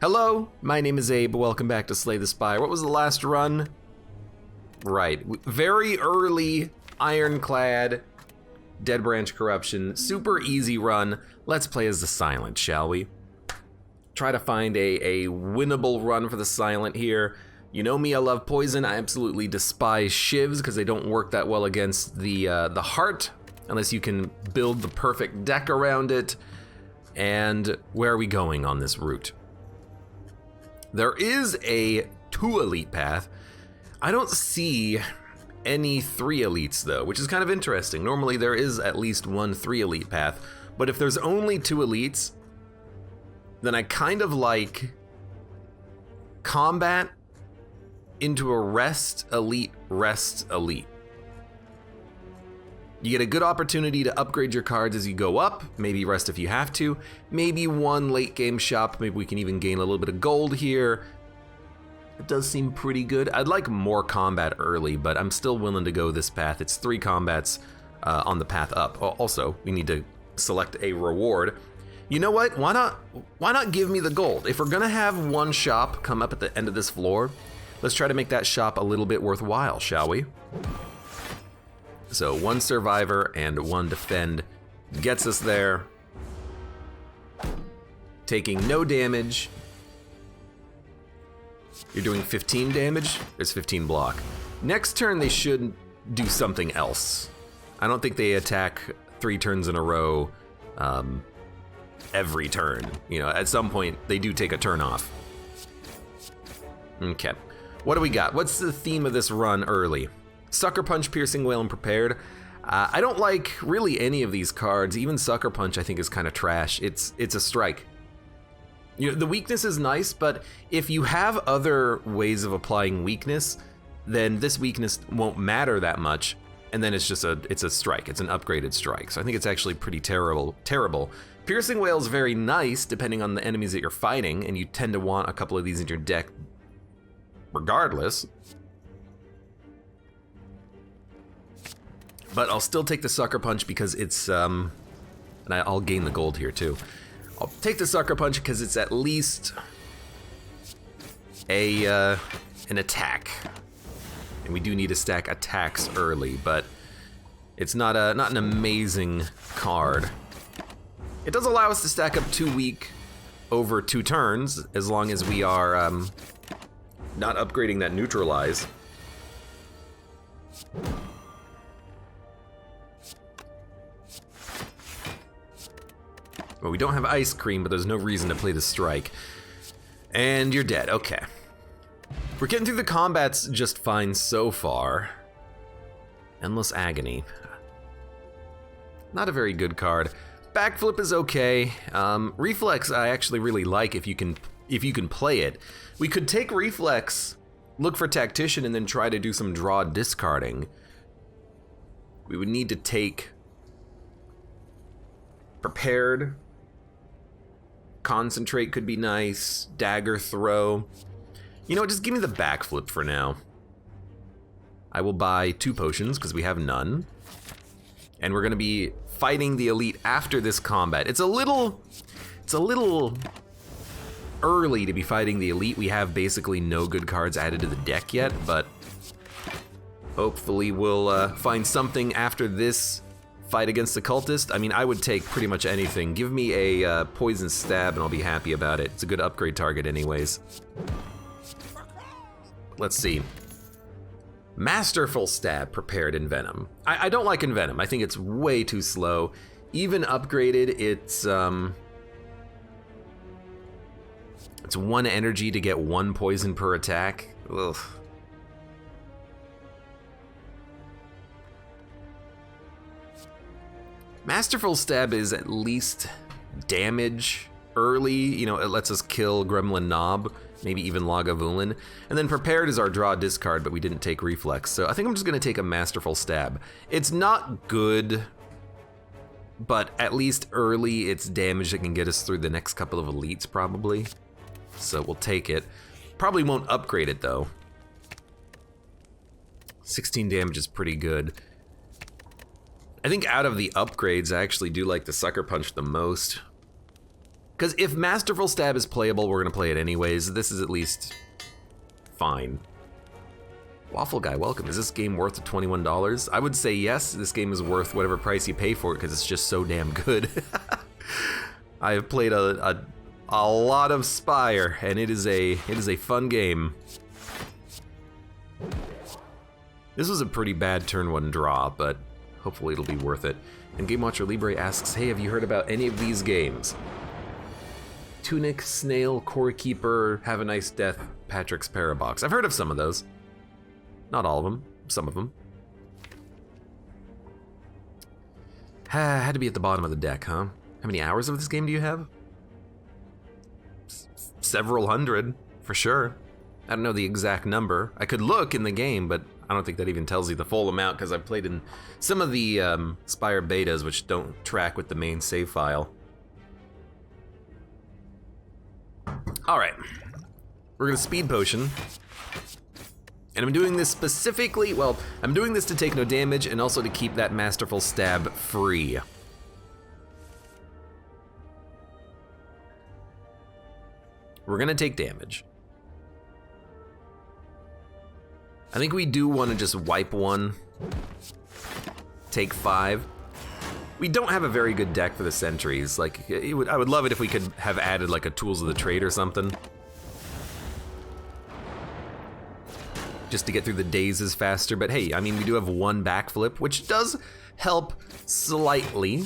Hello, my name is Abe. Welcome back to Slay the Spire. What was the last run? Right, very early Ironclad, Dead Branch Corruption, super easy run. Let's play as the Silent, shall we? Try to find a winnable run for the Silent here. You know me, I love poison. I absolutely despise shivs because they don't work that well against the heart, unless you can build the perfect deck around it. And where are we going on this route? There is a 2 elite path. I don't see any 3 elites though, which is kind of interesting. Normally there is at least 1 3 elite path, but if there's only 2 elites, then I kind of like combat into a rest elite. You get a good opportunity to upgrade your cards as you go up, maybe rest if you have to, maybe 1 late game shop, maybe we can even gain a little bit of gold here. It does seem pretty good. I'd like more combat early, but I'm still willing to go this path. It's 3 combats on the path up. Also, we need to select a reward. You know what? Why not give me the gold? If we're gonna have 1 shop come up at the end of this floor, let's try to make that shop a little bit worthwhile, shall we? So 1 survivor and 1 defend gets us there. Taking no damage. You're doing 15 damage, there's 15 block. Next turn they should do something else. I don't think they attack 3 turns in a row every turn. You know, at some point they do take a turn off. Okay, what do we got? What's the theme of this run early? Sucker Punch, Piercing Wail, and Prepared. I don't like really any of these cards. Even Sucker Punch I think is kind of trash. It's a strike. You know, the weakness is nice, but if you have other ways of applying weakness, then this weakness won't matter that much, and then it's a strike. It's an upgraded strike. So I think it's actually pretty terrible. Piercing Wail is very nice depending on the enemies that you're fighting, and you tend to want a couple of these in your deck regardless. But I'll still take the Sucker Punch because it's, and I'll gain the gold here too. I'll take the Sucker Punch because it's at least an attack. And we do need to stack attacks early, but it's not an amazing card. It does allow us to stack up 2 weak over 2 turns, as long as we are not upgrading that neutralize. Well, we don't have Ice Cream, but there's no reason to play the strike. And you're dead, okay. We're getting through the combats just fine so far. Endless Agony. Not a very good card. Backflip is okay. Reflex I actually really like if you can play it. We could take Reflex, look for Tactician, and then try to do some draw discarding. We would need to take Prepared. Concentrate could be nice. Dagger Throw. You know what, just give me the Backflip for now. I will buy 2 potions because we have none. And we're gonna be fighting the elite after this combat. It's a little early to be fighting the elite. We have basically no good cards added to the deck yet, but hopefully we'll find something after this fight against the cultist. I mean, I would take pretty much anything. Give me a poison stab and I'll be happy about it. It's a good upgrade target anyways. Let's see. Masterful Stab, Prepared, Envenom. I don't like Envenom. I think it's way too slow. Even upgraded, it's 1 energy to get 1 poison per attack. Ugh. Masterful Stab is at least damage early. You know, it lets us kill Gremlin Knob, maybe even Lagavulin. And then Prepared is our draw discard, but we didn't take Reflex. So I think I'm just gonna take a Masterful Stab. It's not good, but at least early it's damage that can get us through the next couple of elites probably. So we'll take it. Probably won't upgrade it though. 16 damage is pretty good. I think out of the upgrades, I actually do like the Sucker Punch the most. Because if Masterful Stab is playable, we're gonna play it anyways. This is at least fine. Waffle Guy, welcome. Is this game worth $21? I would say yes. This game is worth whatever price you pay for it because it's just so damn good. I have played a lot of Spire, and it is a fun game. This was a pretty bad turn one draw, but hopefully it'll be worth it. And Game Watcher Libre asks, hey, have you heard about any of these games? Tunic, Snail, Core Keeper, Have a Nice Death, Patrick's Parabox. I've heard of some of those. Not all of them, some of them. Had to be at the bottom of the deck, huh? How many hours of this game do you have? Several hundred, for sure. I don't know the exact number. I could look in the game, but I don't think that even tells you the full amount because I've played in some of the Spire betas which don't track with the main save file. All right, we're gonna speed potion. And I'm doing this specifically, well, I'm doing this to take no damage and also to keep that Masterful Stab free. We're gonna take damage. I think we do want to just wipe one, take 5. We don't have a very good deck for the sentries. Like, I would love it if we could have added like a Tools of the Trade or something. Just to get through the dazes faster, but hey, I mean, we do have one backflip, which does help slightly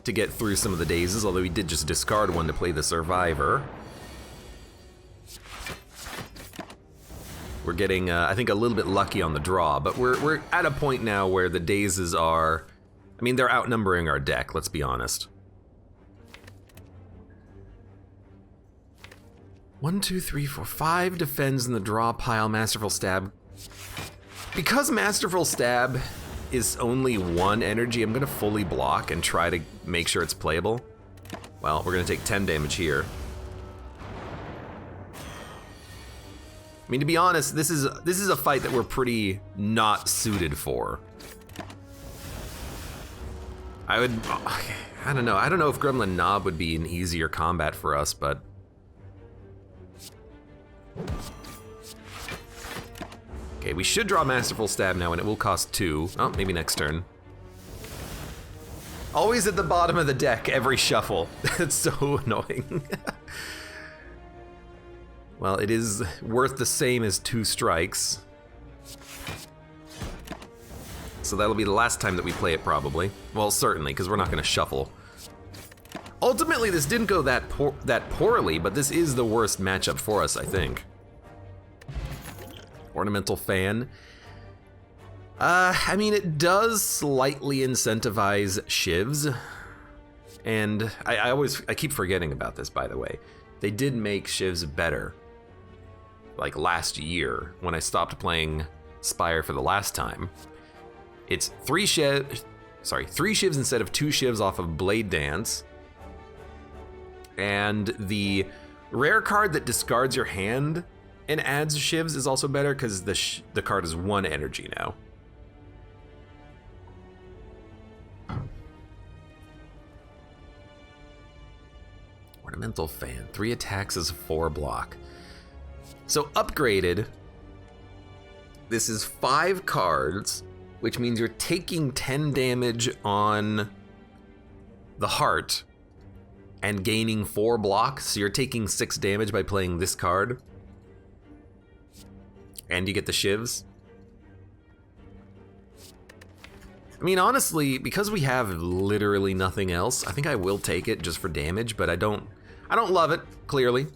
to get through some of the dazes, although we did just discard one to play the Survivor. We're getting, I think, a little bit lucky on the draw, but we're at a point now where the dazes are, I mean, they're outnumbering our deck, let's be honest. 1, 2, 3, 4, 5 defends in the draw pile. Masterful Stab. Because Masterful Stab is only 1 energy, I'm gonna fully block and try to make sure it's playable. Well, we're gonna take 10 damage here. I mean, to be honest, this is a fight that we're pretty not suited for. I don't know if Gremlin Knob would be an easier combat for us, but okay, we should draw Masterful Stab now, and it will cost 2. Oh, maybe next turn. Always at the bottom of the deck, every shuffle. It's so annoying. Well, it is worth the same as 2 strikes. So that'll be the last time that we play it, probably. Well, certainly, because we're not going to shuffle. Ultimately, this didn't go that poorly, but this is the worst matchup for us, I think. Ornamental Fan. I mean, it does slightly incentivize shivs. And I keep forgetting about this, by the way. They did make shivs better. Like last year, when I stopped playing Spire for the last time. It's 3 shivs instead of 2 shivs off of Blade Dance. And the rare card that discards your hand and adds shivs is also better because the card is 1 energy now. Ornamental Fan, 3 attacks is 4 block. So upgraded, this is 5 cards, which means you're taking 10 damage on the heart and gaining 4 blocks. So you're taking 6 damage by playing this card. And you get the shivs. I mean, honestly, because we have literally nothing else, I think I will take it just for damage, but I don't love it, clearly.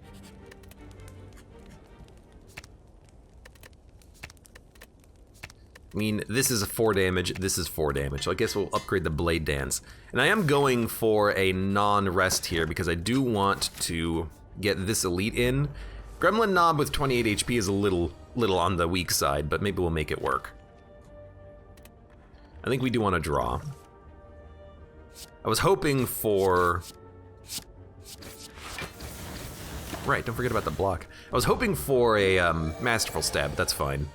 I mean, this is a 4 damage, this is 4 damage, so I guess we'll upgrade the Blade Dance. And I am going for a non-rest here because I do want to get this elite in. Gremlin Knob with 28 HP is a little on the weak side, but maybe we'll make it work. I think we do want to draw. I was hoping for... Right, don't forget about the block. I was hoping for a Masterful Stab, but that's fine.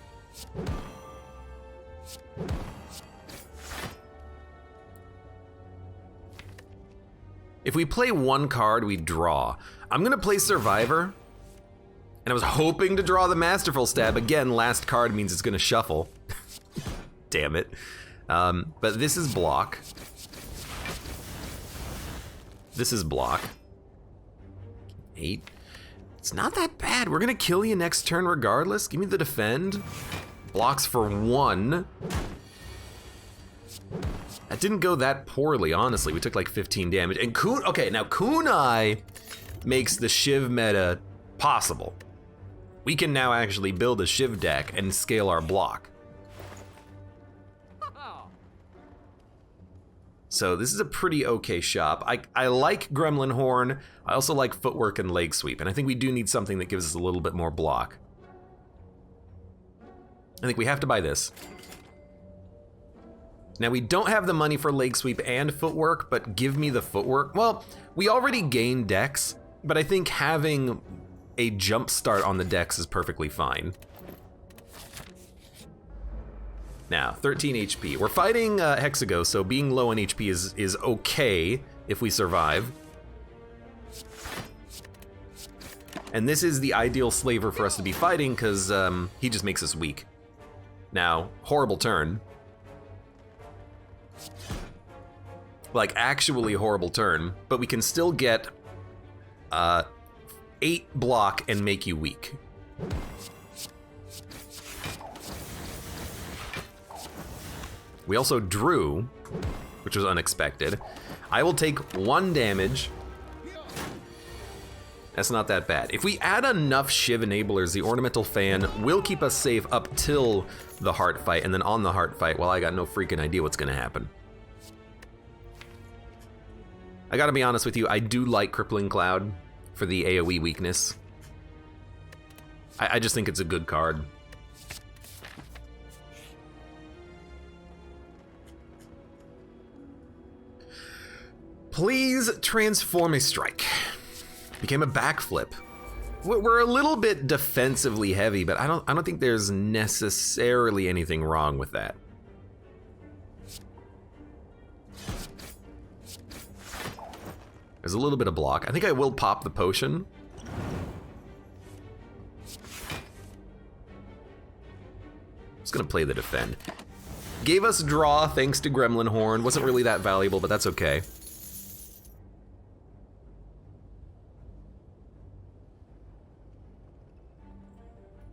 If we play one card, we draw. I'm gonna play Survivor, and I was hoping to draw the Masterful Stab. Again, last card means it's gonna shuffle. Damn it. But this is block. This is block. 8. It's not that bad. We're gonna kill you next turn regardless. Give me the defend. Blocks for 1. That didn't go that poorly, honestly. We took like 15 damage. And okay, now Kunai makes the Shiv meta possible. We can now actually build a Shiv deck and scale our block. So this is a pretty okay shop. I like Gremlin Horn. I also like Footwork and Leg Sweep, and I think we do need something that gives us a little bit more block. I think we have to buy this. Now we don't have the money for Leg Sweep and Footwork, but give me the Footwork. Well, we already gained Dex, but I think having a jump start on the Dex is perfectly fine. Now, 13 HP. We're fighting Hexago, so being low on HP is okay if we survive. And this is the ideal slaver for us to be fighting, because he just makes us weak. Now, horrible turn. Like, actually horrible turn, but we can still get 8 block and make you weak. We also drew, which was unexpected. I will take 1 damage. That's not that bad. If we add enough Shiv enablers, the Ornamental Fan will keep us safe up till the Heart Fight, and then on the Heart Fight, well, I got no freaking idea what's gonna happen. I gotta be honest with you, I do like Crippling Cloud for the AoE weakness. I just think it's a good card. Please transform a strike. Became a backflip. We're a little bit defensively heavy, but I don't think there's necessarily anything wrong with that. There's a little bit of block. I think I will pop the potion. Just gonna play the defend. Gave us draw thanks to Gremlin Horn. Wasn't really that valuable, but that's okay.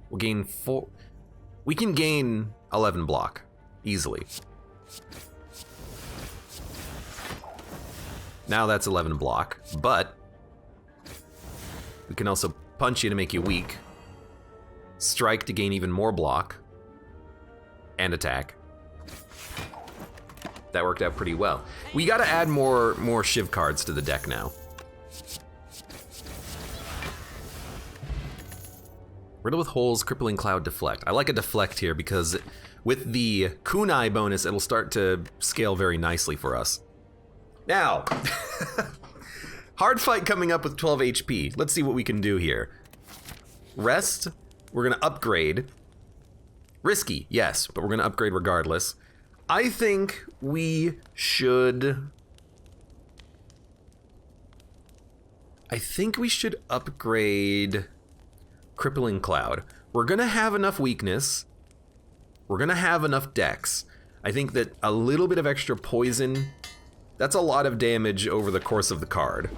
We'll gain 4. We can gain 11 block easily. Now that's 11 block, but we can also punch you to make you weak, strike to gain even more block, and attack. That worked out pretty well. We gotta add more Shiv cards to the deck now. Riddle with Holes, Crippling Cloud, Deflect. I like a Deflect here because with the Kunai bonus, it'll start to scale very nicely for us. Now, hard fight coming up with 12 HP. Let's see what we can do here. Rest, we're gonna upgrade. Risky, yes, but we're gonna upgrade regardless. I think we should... upgrade Crippling Cloud. We're gonna have enough weakness. We're gonna have enough dex. I think that a little bit of extra poison, that's a lot of damage over the course of the card.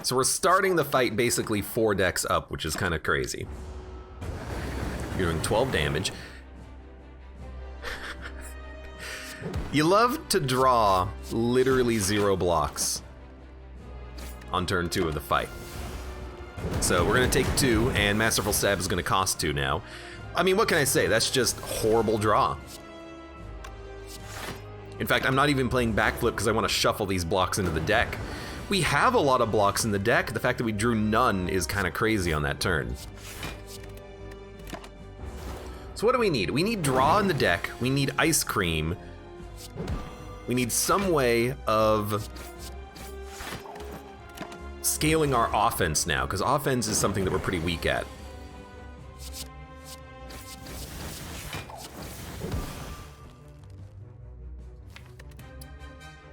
So we're starting the fight basically 4 decks up, which is kind of crazy. You're doing 12 damage. You love to draw literally 0 blocks on turn 2 of the fight. So we're gonna take 2, and Masterful Stab is gonna cost 2 now. I mean, what can I say? That's just horrible draw. In fact, I'm not even playing Backflip because I want to shuffle these blocks into the deck. We have a lot of blocks in the deck. The fact that we drew none is kind of crazy on that turn. So what do we need? We need draw in the deck. We need Ice Cream. We need some way of scaling our offense now, because offense is something that we're pretty weak at.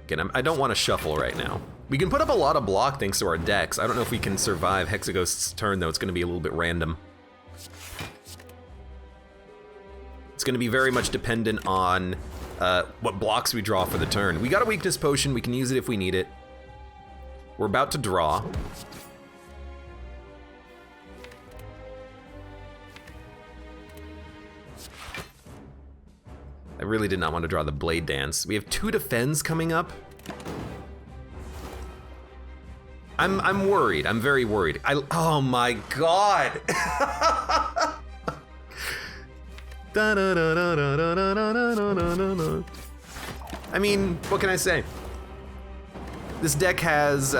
Again, I don't want to shuffle right now. We can put up a lot of block thanks to our decks. I don't know if we can survive Hexaghost's turn, though. It's going to be a little bit random. It's going to be very much dependent on what blocks we draw for the turn. We got a weakness potion. We can use it if we need it. We're about to draw. I really did not want to draw the Blade Dance. We have 2 defends coming up. I'm worried. I'm very worried. Oh my god. I mean, what can I say? This deck has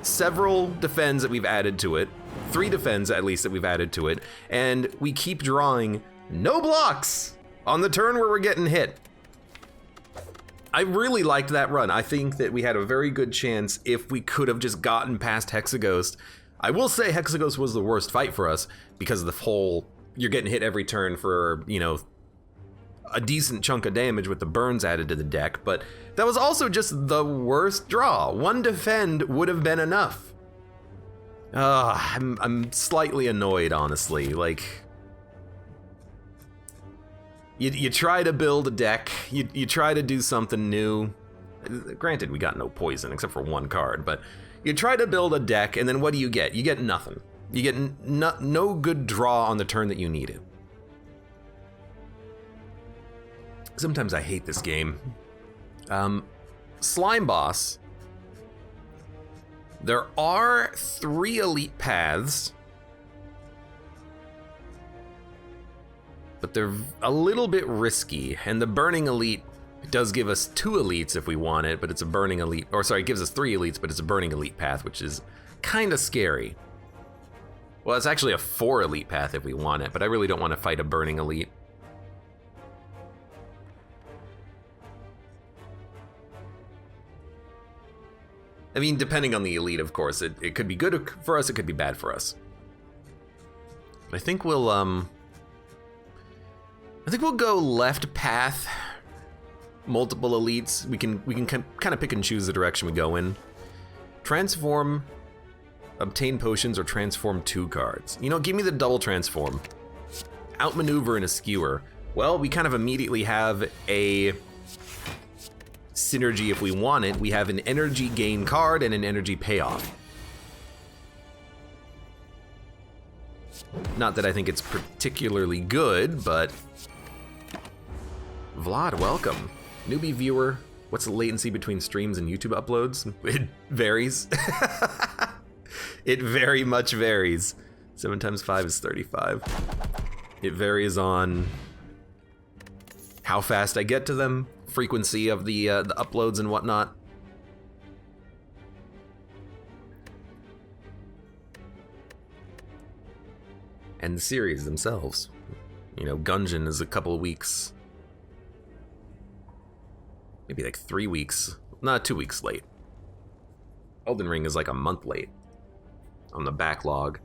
several defends that we've added to it. 3 defends at least that we've added to it. And we keep drawing no blocks on the turn where we're getting hit. I really liked that run. I think that we had a very good chance if we could have just gotten past Hexaghost. I will say Hexaghost was the worst fight for us because of the whole, you're getting hit every turn for, you know, a decent chunk of damage with the burns added to the deck, but that was also just the worst draw. 1 defend would have been enough. I'm slightly annoyed, honestly. Like, you try to build a deck, you try to do something new. Granted, we got no poison except for 1 card, but you try to build a deck, and then what do you get? You get nothing. You get no good draw on the turn that you needed. Sometimes I hate this game. Slime Boss. There are 3 elite paths, but they're a little bit risky, and the Burning Elite does give us 2 elites if we want it, but it's a Burning Elite, or sorry, it gives us 3 elites, but it's a Burning Elite path, which is kind of scary. Well, it's actually a 4 elite path if we want it, but I really don't want to fight a Burning Elite. I mean, depending on the elite, of course, it could be good for us, it could be bad for us. I think we'll go left path, multiple elites. We can kind of pick and choose the direction we go in. Transform, obtain potions, or transform 2 cards. You know, give me the double transform. Outmaneuver and a skewer. Well, we kind of immediately have a synergy if we want it. We have an energy gain card and an energy payoff. Not that I think it's particularly good, but Vlad, welcome. Newbie viewer, what's the latency between streams and YouTube uploads? It varies. It very much varies. 7 times 5 is 35. It varies on how fast I get to them, frequency of the uploads and whatnot. And the series themselves. You know, Gungeon is a couple of weeks, maybe like 3 weeks, not 2 weeks late. Elden Ring is like a month late on the backlog.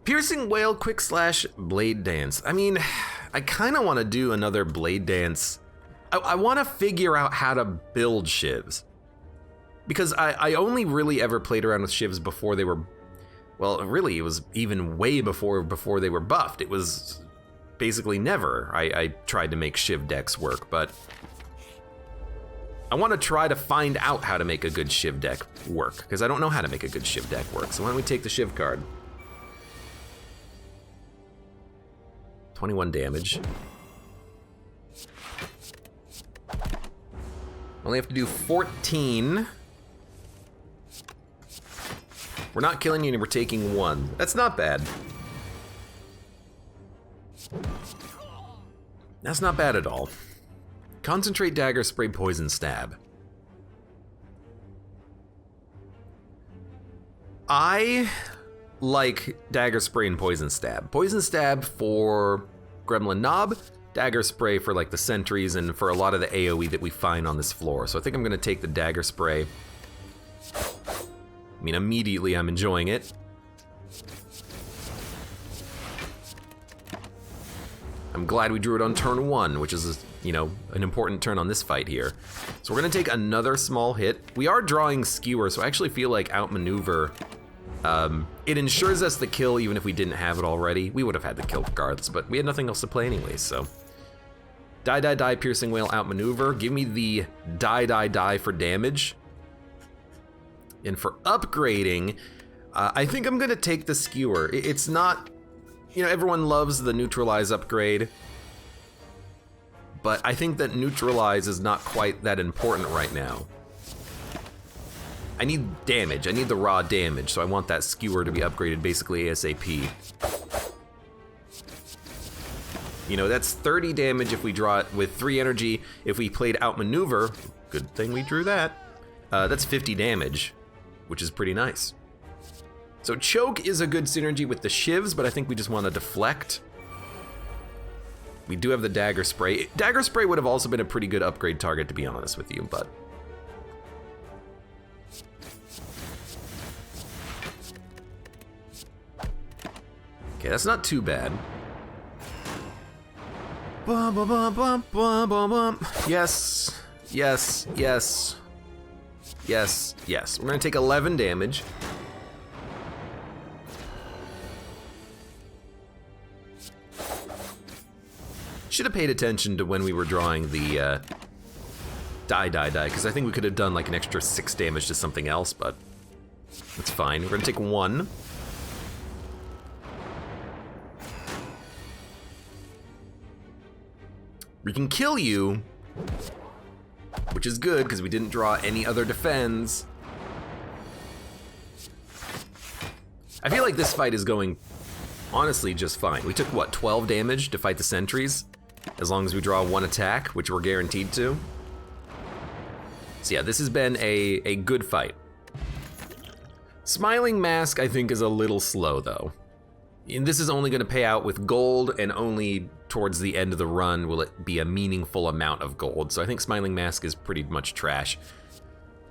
Piercing Whale quick slash Blade Dance. I mean, I kind of want to do another Blade Dance. I want to figure out how to build shivs. Because I only really ever played around with shivs before they were, well, really, it was even way before they were buffed. It was basically never I tried to make shiv decks work, but I want to try to find out how to make a good shiv deck work, because I don't know how to make a good shiv deck work. So why don't we take the shiv card? 21 damage. Only have to do 14. We're not killing you and we're taking 1. That's not bad. That's not bad at all. Concentrate, Dagger, Spray, Poison, Stab. I like Dagger, Spray, and Poison Stab. Poison Stab for Gremlin Knob, Dagger Spray for like the sentries and for a lot of the AoE that we find on this floor. So I think I'm gonna take the Dagger Spray. I mean, immediately I'm enjoying it. I'm glad we drew it on turn 1, which is you know, an important turn on this fight here. So we're gonna take another small hit. We are drawing Skewer, so I actually feel like outmaneuver, it ensures us the kill even if we didn't have it already. We would have had the kill regardless, but we had nothing else to play anyways, so. Die, Piercing Wail, outmaneuver. Give me the die for damage. And for upgrading, I think I'm gonna take the Skewer. It's not, you know, everyone loves the Neutralize upgrade, but I think that Neutralize is not quite that important right now. I need damage, I need the raw damage, so I want that Skewer to be upgraded basically ASAP. You know, that's 30 damage if we draw it with 3 energy. If we played outmaneuver, good thing we drew that, that's 50 damage, which is pretty nice. So Choke is a good synergy with the Shivs, but I think we just want to deflect. We do have the Dagger Spray. Dagger Spray would have also been a pretty good upgrade target, to be honest with you, but... Okay, that's not too bad. Bum, bum, bum, bum, bum, bum, bum. Yes, yes, yes, yes, yes. We're gonna take 11 damage. Should have paid attention to when we were drawing the die, because I think we could have done like an extra 6 damage to something else, but that's fine. We're gonna take 1. We can kill you, which is good because we didn't draw any other defense. I feel like this fight is going, honestly, just fine. We took, what, 12 damage to fight the sentries? As long as we draw 1 attack, which we're guaranteed to. So yeah, this has been a good fight. Smiling Mask, I think, is a little slow, though. And this is only going to pay out with gold, and only towards the end of the run will it be a meaningful amount of gold. So I think Smiling Mask is pretty much trash.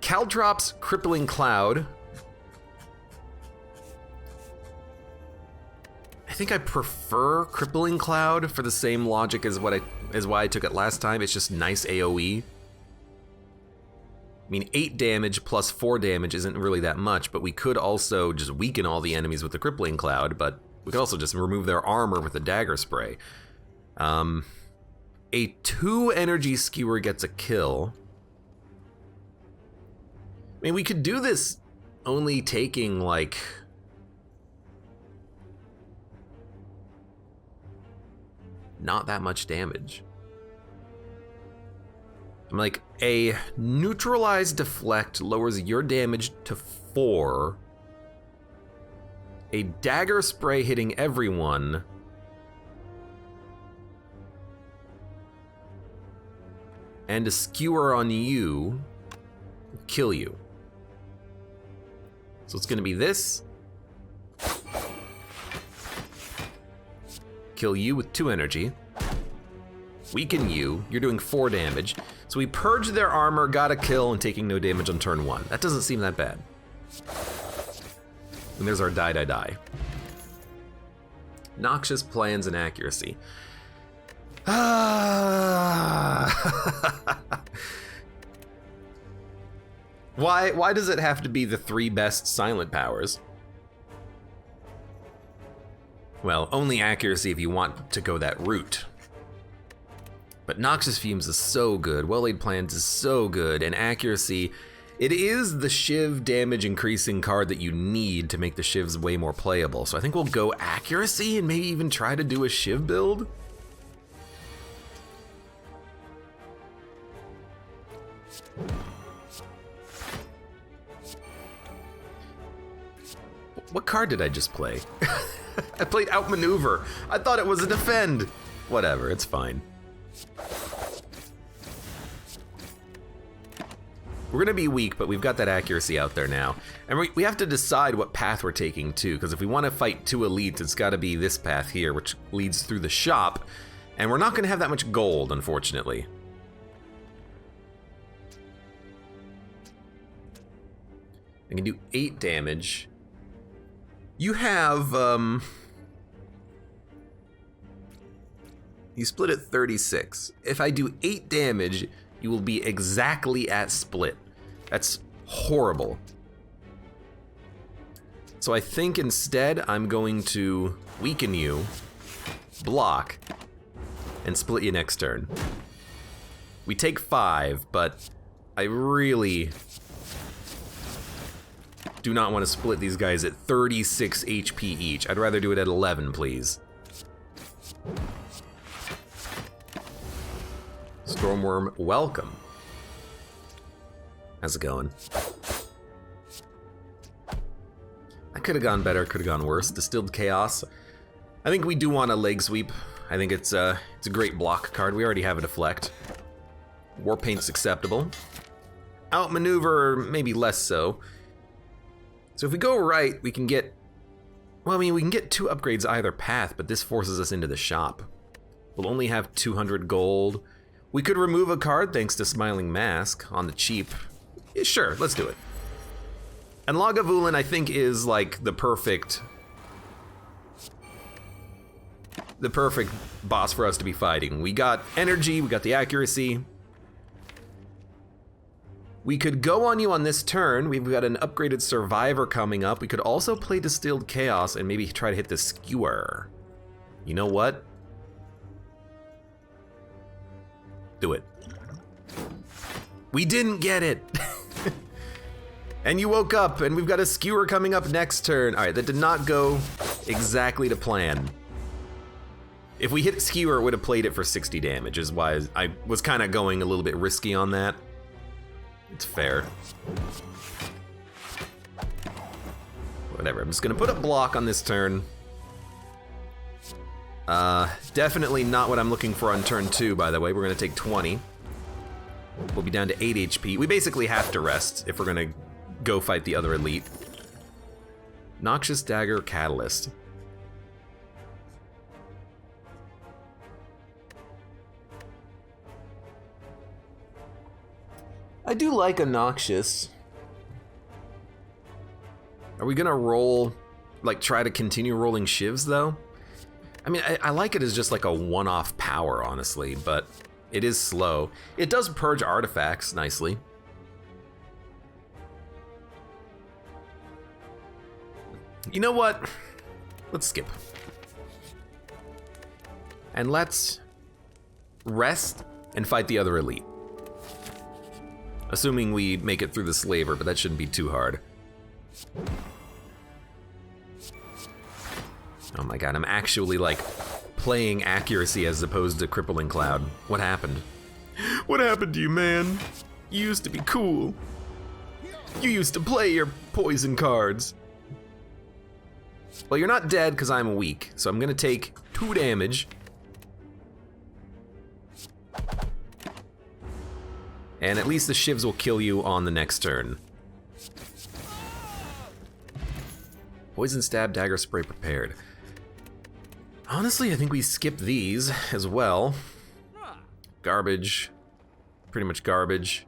Caltrops Crippling Cloud. I think I prefer Crippling Cloud for the same logic as why I took it last time. It's just nice AoE. I mean, 8 damage plus 4 damage isn't really that much, but we could also just weaken all the enemies with the Crippling Cloud, but we could also just remove their armor with the Dagger Spray. A 2 energy Skewer gets a kill. I mean, we could do this only taking, like... not that much damage. I'm like, a neutralize deflect lowers your damage to 4. A Dagger Spray hitting everyone. And a Skewer on you will kill you. So it's gonna be this. Kill you with 2 energy. Weaken you, you're doing 4 damage. So we purge their armor, got a kill, and taking no damage on turn 1. That doesn't seem that bad. And there's our die. Noxious plans and accuracy. Why does it have to be the 3 best silent powers? Well, only accuracy if you want to go that route. But Noxious Fumes is so good, Well-Laid Plans is so good, and accuracy, it is the Shiv damage increasing card that you need to make the Shivs way more playable. So I think we'll go accuracy and maybe even try to do a Shiv build. What card did I just play? I played Outmaneuver. I thought it was a defend. Whatever, it's fine. We're gonna be weak, but we've got that accuracy out there now. And we have to decide what path we're taking too, because if we want to fight 2 elites, it's gotta be this path here, which leads through the shop. And we're not gonna have that much gold, unfortunately. I can do 8 damage. You have, You split at 36. If I do 8 damage, you will be exactly at split. That's horrible. So I think instead I'm going to weaken you, block, and split you next turn. We take 5, but I really do not want to split these guys at 36 HP each. I'd rather do it at 11, please. Stormworm, welcome. How's it going? I could have gone better, could have gone worse. Distilled Chaos. I think we do want a leg sweep. I think it's a great block card. We already have a deflect. Warpaint's acceptable. Outmaneuver, maybe less so. So if we go right, we can get... Well, I mean, we can get 2 upgrades either path, but this forces us into the shop. We'll only have 200 gold. We could remove a card thanks to Smiling Mask on the cheap. Yeah, sure, let's do it. And Lagavulin, I think, is like the perfect boss for us to be fighting. We got energy, we got the accuracy. We could go on you on this turn. We've got an upgraded Survivor coming up. We could also play Distilled Chaos and maybe try to hit the Skewer. You know what? Do it. We didn't get it. And you woke up, and we've got a Skewer coming up next turn. All right, that did not go exactly to plan. If we hit Skewer, it would have played it for 60 damage, is why I was kind of going a little bit risky on that. It's fair. Whatever, I'm just gonna put a block on this turn. Definitely not what I'm looking for on turn 2, by the way. We're gonna take 20. We'll be down to 8 HP. We basically have to rest if we're gonna go fight the other elite. Noxious Dagger Catalyst. I do like a Noxious. Are we gonna roll, like try to continue rolling shivs though? I mean, I like it as just like a one-off power, honestly, but it is slow. It does purge artifacts nicely. You know what? Let's skip. And let's rest and fight the other elite. Assuming we make it through the slaver, but that shouldn't be too hard. Oh my god, I'm actually like playing accuracy as opposed to crippling cloud. What happened? What happened to you, man? You used to be cool. You used to play your poison cards. Well, you're not dead because I'm weak, so I'm gonna take 2 damage. And at least the shivs will kill you on the next turn. Poison Stab, Dagger Spray prepared. Honestly, I think we skip these as well. Garbage. Pretty much garbage.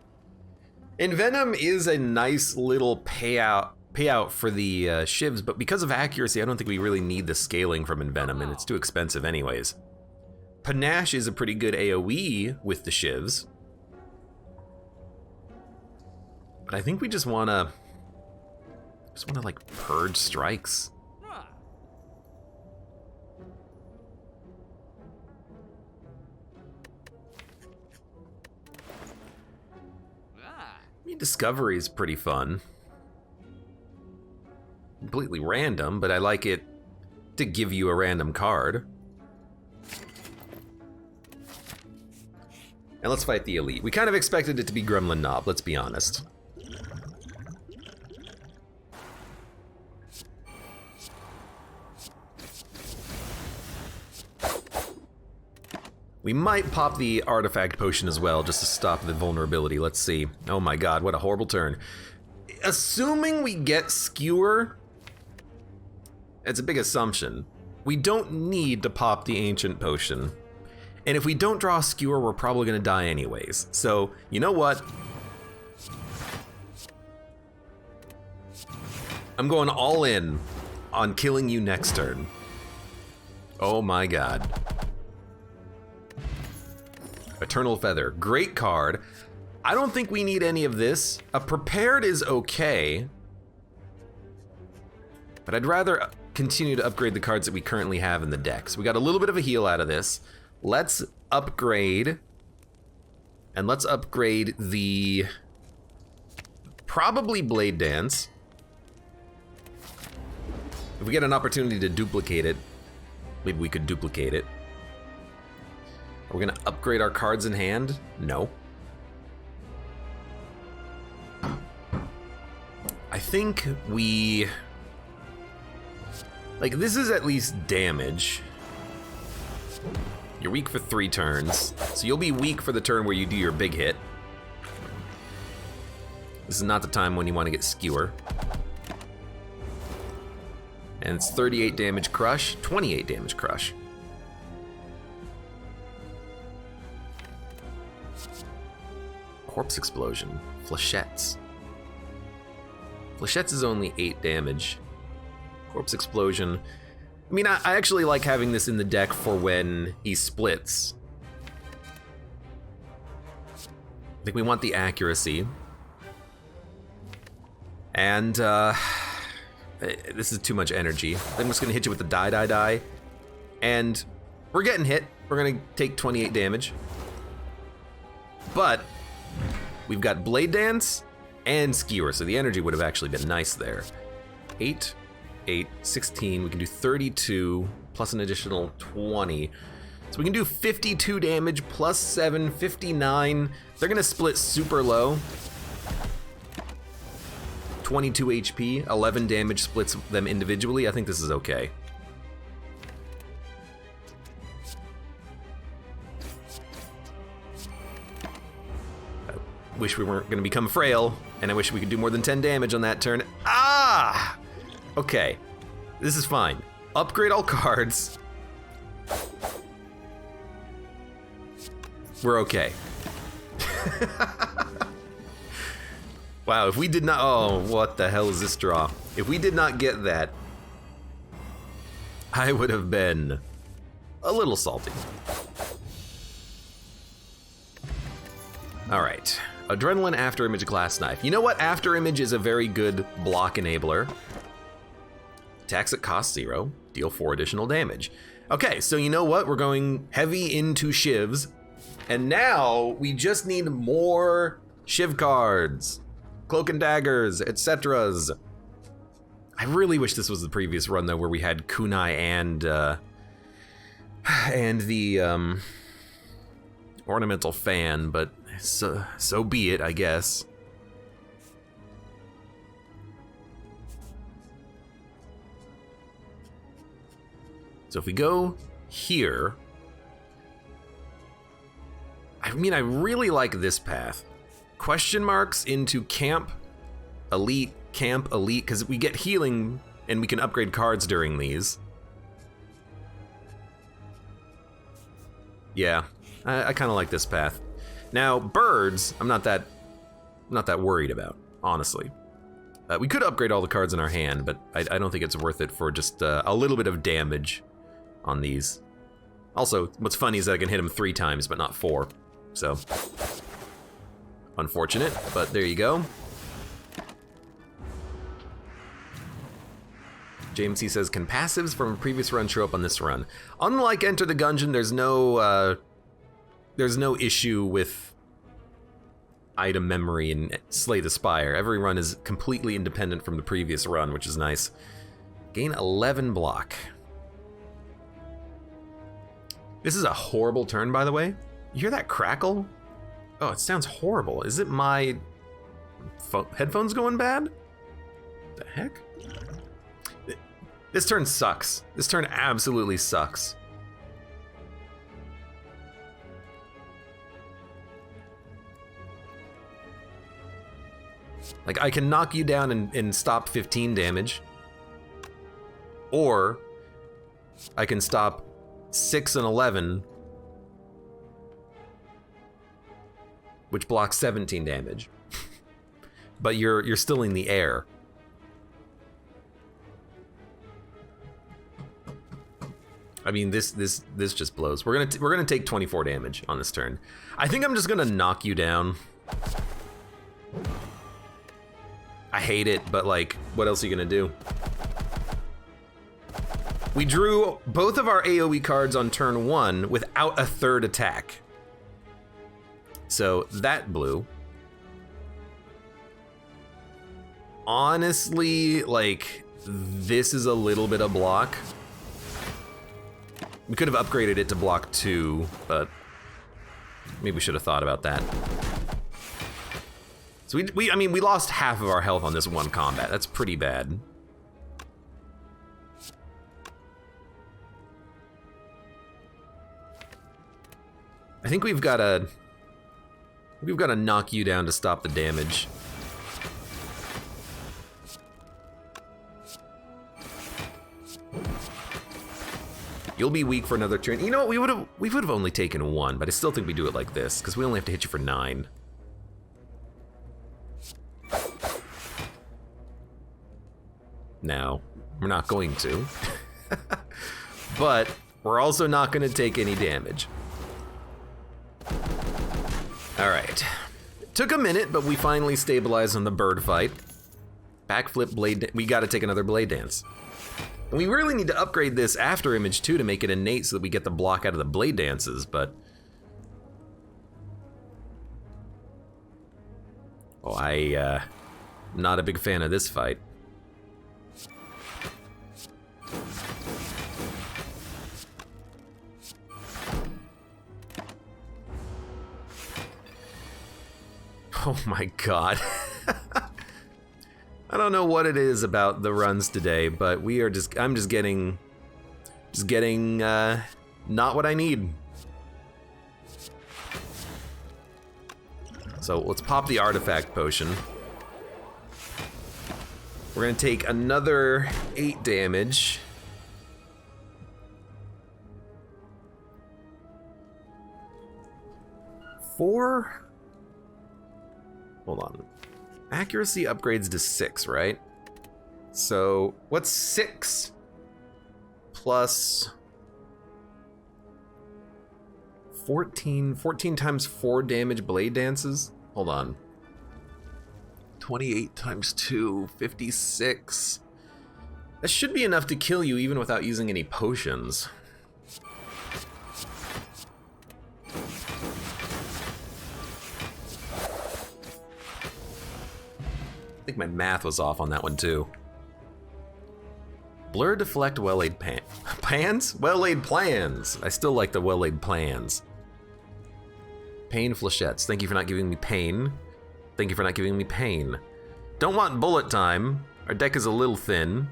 Envenom is a nice little payout for the shivs, but because of accuracy, I don't think we really need the scaling from Envenom, and it's too expensive anyways. Panache is a pretty good AoE with the shivs. But I think we just wanna like purge strikes. I mean, Discovery is pretty fun. Completely random, but I like it to give you a random card. And let's fight the elite. We kind of expected it to be Gremlin Knob, let's be honest. We might pop the artifact potion as well, just to stop the vulnerability. Let's see. Oh my god, what a horrible turn. Assuming we get Skewer, it's a big assumption. We don't need to pop the ancient potion. And if we don't draw a Skewer, we're probably gonna die anyways. So, you know what? I'm going all in on killing you next turn. Oh my god. Eternal Feather, great card. I don't think we need any of this. A Prepared is okay, but I'd rather continue to upgrade the cards that we currently have in the deck. So we got a little bit of a heal out of this. Let's upgrade, and let's upgrade the, probably Blade Dance. If we get an opportunity to duplicate it, maybe we could duplicate it. Are we gonna upgrade our cards in hand? No. I think we, like, this is at least damage. You're weak for 3 turns, so you'll be weak for the turn where you do your big hit. This is not the time when you want to get Skewer. And it's 38 damage crush, 28 damage crush. Corpse Explosion, Flechettes. Flechettes is only 8 damage. Corpse Explosion. I mean, I actually like having this in the deck for when he splits. I think we want the accuracy. And, this is too much energy. I'm just gonna hit you with the die. And we're getting hit. We're gonna take 28 damage. But we've got Blade Dance and Skewer, so the energy would have actually been nice there. 8, 16, we can do 32, plus an additional 20. So we can do 52 damage, plus 7, 59. They're gonna split super low. 22 HP, 11 damage splits them individually. I think this is okay. I wish we weren't gonna become frail, and I wish we could do more than 10 damage on that turn. Ah! Okay, this is fine. Upgrade all cards. We're okay. Wow, if we did not, oh, what the hell is this draw? If we did not get that, I would have been a little salty. All right, Adrenaline After Image Glass Knife. You know what? After Image is a very good block enabler. Attacks at cost 0, deal 4 additional damage. Okay, so you know what? We're going heavy into shivs, and now we just need more shiv cards. Cloak and Daggers, etc. I really wish this was the previous run though, where we had Kunai and the ornamental fan, but so be it, I guess. So if we go here, I mean, I really like this path. Question marks into camp, elite, because we get healing and we can upgrade cards during these. Yeah, I kind of like this path. Now, birds, I'm not that worried about, honestly. We could upgrade all the cards in our hand, but I don't think it's worth it for just a little bit of damage on these. Also, what's funny is that I can hit him 3 times, but not 4, so unfortunate, but there you go. James C says, can passives from a previous run show up on this run? Unlike Enter the Gungeon, there's no issue with item memory in Slay the Spire. Every run is completely independent from the previous run, which is nice. Gain 11 block. This is a horrible turn, by the way. You hear that crackle? Oh, it sounds horrible. Is it my headphones going bad? The heck? This turn sucks. This turn absolutely sucks. Like, I can knock you down and stop 15 damage. Or I can stop 6 and 11, which blocks 17 damage. But you're still in the air. I mean, this just blows. We're gonna take 24 damage on this turn. I think I'm just gonna knock you down. I hate it, but like, what else are you gonna do? We drew both of our AoE cards on turn 1 without a third attack. So that blew. Honestly, like, this is a little bit of block. We could have upgraded it to block 2, but maybe we should have thought about that. So I mean, we lost half of our health on this one combat. That's pretty bad. I think we've got to knock you down to stop the damage. You'll be weak for another turn. You know what? We would have only taken 1, but I still think we do it like this because we only have to hit you for 9. Now, we're not going to, but we're also not going to take any damage. All right. Took a minute, but we finally stabilized on the bird fight. Backflip blade. We got to take another blade dance. And we really need to upgrade this after image 2 to make it innate so that we get the block out of the blade dances, but... Oh, I'm not a big fan of this fight. Oh my god. I don't know what it is about the runs today, but I'm just getting not what I need. So let's pop the artifact potion. We're gonna take another 8 damage. Hold on. Accuracy upgrades to 6, right? So what's 6 plus 14? 14 times 4 damage blade dances? Hold on. 28 times 2, 56. That should be enough to kill you even without using any potions. I think my math was off on that one too. Blur, deflect, well-laid plans? Well-laid plans. I still like the well-laid plans. Pain flechettes. Thank you for not giving me pain. Thank you for not giving me pain. Don't want bullet time. Our deck is a little thin.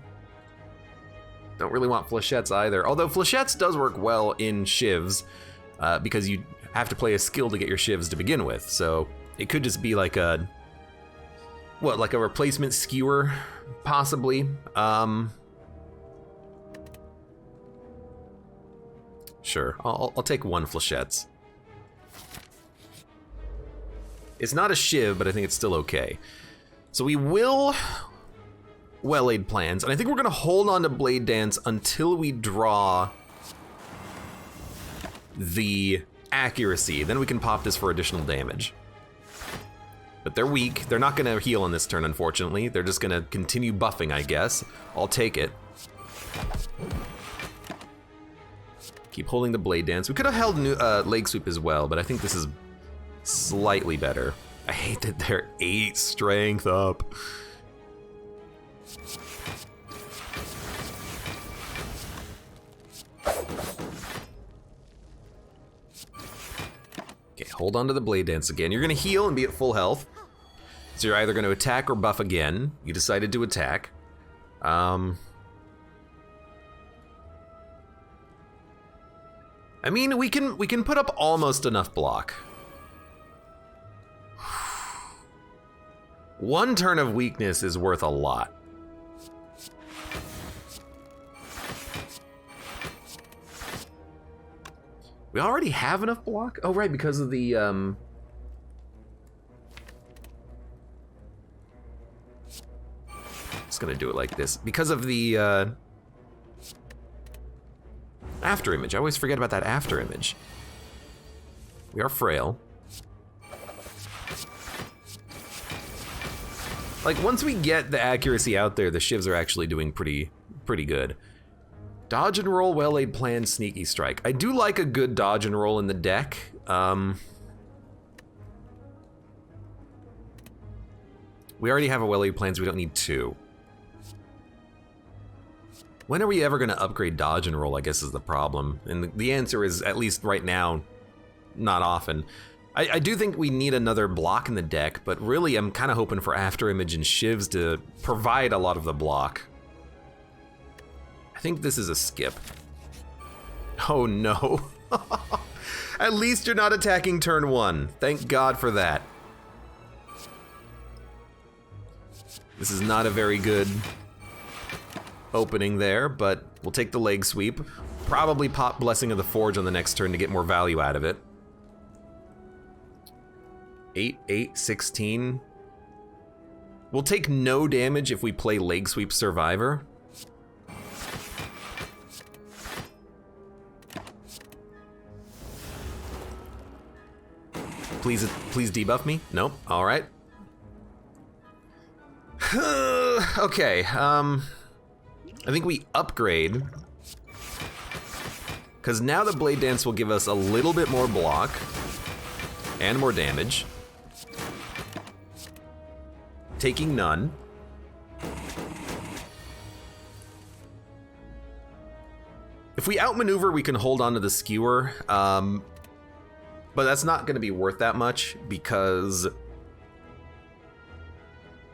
Don't really want flechettes either. Although flechettes does work well in shivs, because you have to play a skill to get your shivs to begin with. So it could just be like a... What, like a replacement skewer, possibly? Sure, I'll take 1 flechettes. It's not a shiv, but I think it's still okay. So we will well-laid plans, and I think we're gonna hold on to Blade Dance until we draw the accuracy. Then we can pop this for additional damage. But they're weak. They're not gonna heal on this turn, unfortunately. They're just gonna continue buffing, I guess. I'll take it. Keep holding the Blade Dance. We could have held Leg Sweep as well, but I think this is slightly better. I hate that they're 8 strength up. Okay, hold on to the Blade Dance again. You're gonna heal and be at full health. So you're either gonna attack or buff again. You decided to attack. I mean, we can put up almost enough block. 1 turn of weakness is worth a lot. We already have enough block? Oh, right, because of the, Just gonna do it like this. Because of the, After image. I always forget about that after image. We are frail. Like, once we get the accuracy out there, the shivs are actually doing pretty good. Dodge and roll, well-laid plan, sneaky strike. I do like a good dodge and roll in the deck. We already have a well-laid plans, we don't need two. When are we ever gonna upgrade dodge and roll, I guess is the problem. And the answer is, at least right now, not often. I do think we need another block in the deck, but really I'm kind of hoping for after image and shivs to provide a lot of the block. I think this is a skip. Oh no. At least you're not attacking turn one. Thank God for that. This is not a very good opening there, but we'll take the leg sweep. Probably pop Blessing of the Forge on the next turn to get more value out of it. 8, 8, 16. We'll take no damage if we play leg sweep Survivor. Please debuff me? Nope. All right. Okay. I think we upgrade, because now the Blade Dance will give us a little bit more block and more damage. Taking none. If we outmaneuver, we can hold on to the skewer, but that's not going to be worth that much because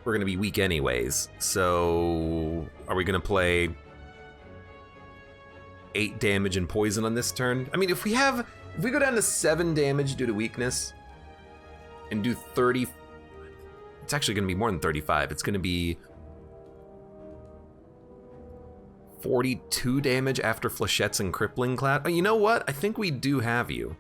we're going to be weak anyways. So are we going to play 8 damage and poison on this turn? I mean, if we go down to 7 damage due to weakness and do 30, it's actually going to be more than 35. It's going to be 42 damage after flechettes and crippling clap. Oh, you know what? I think we do have you.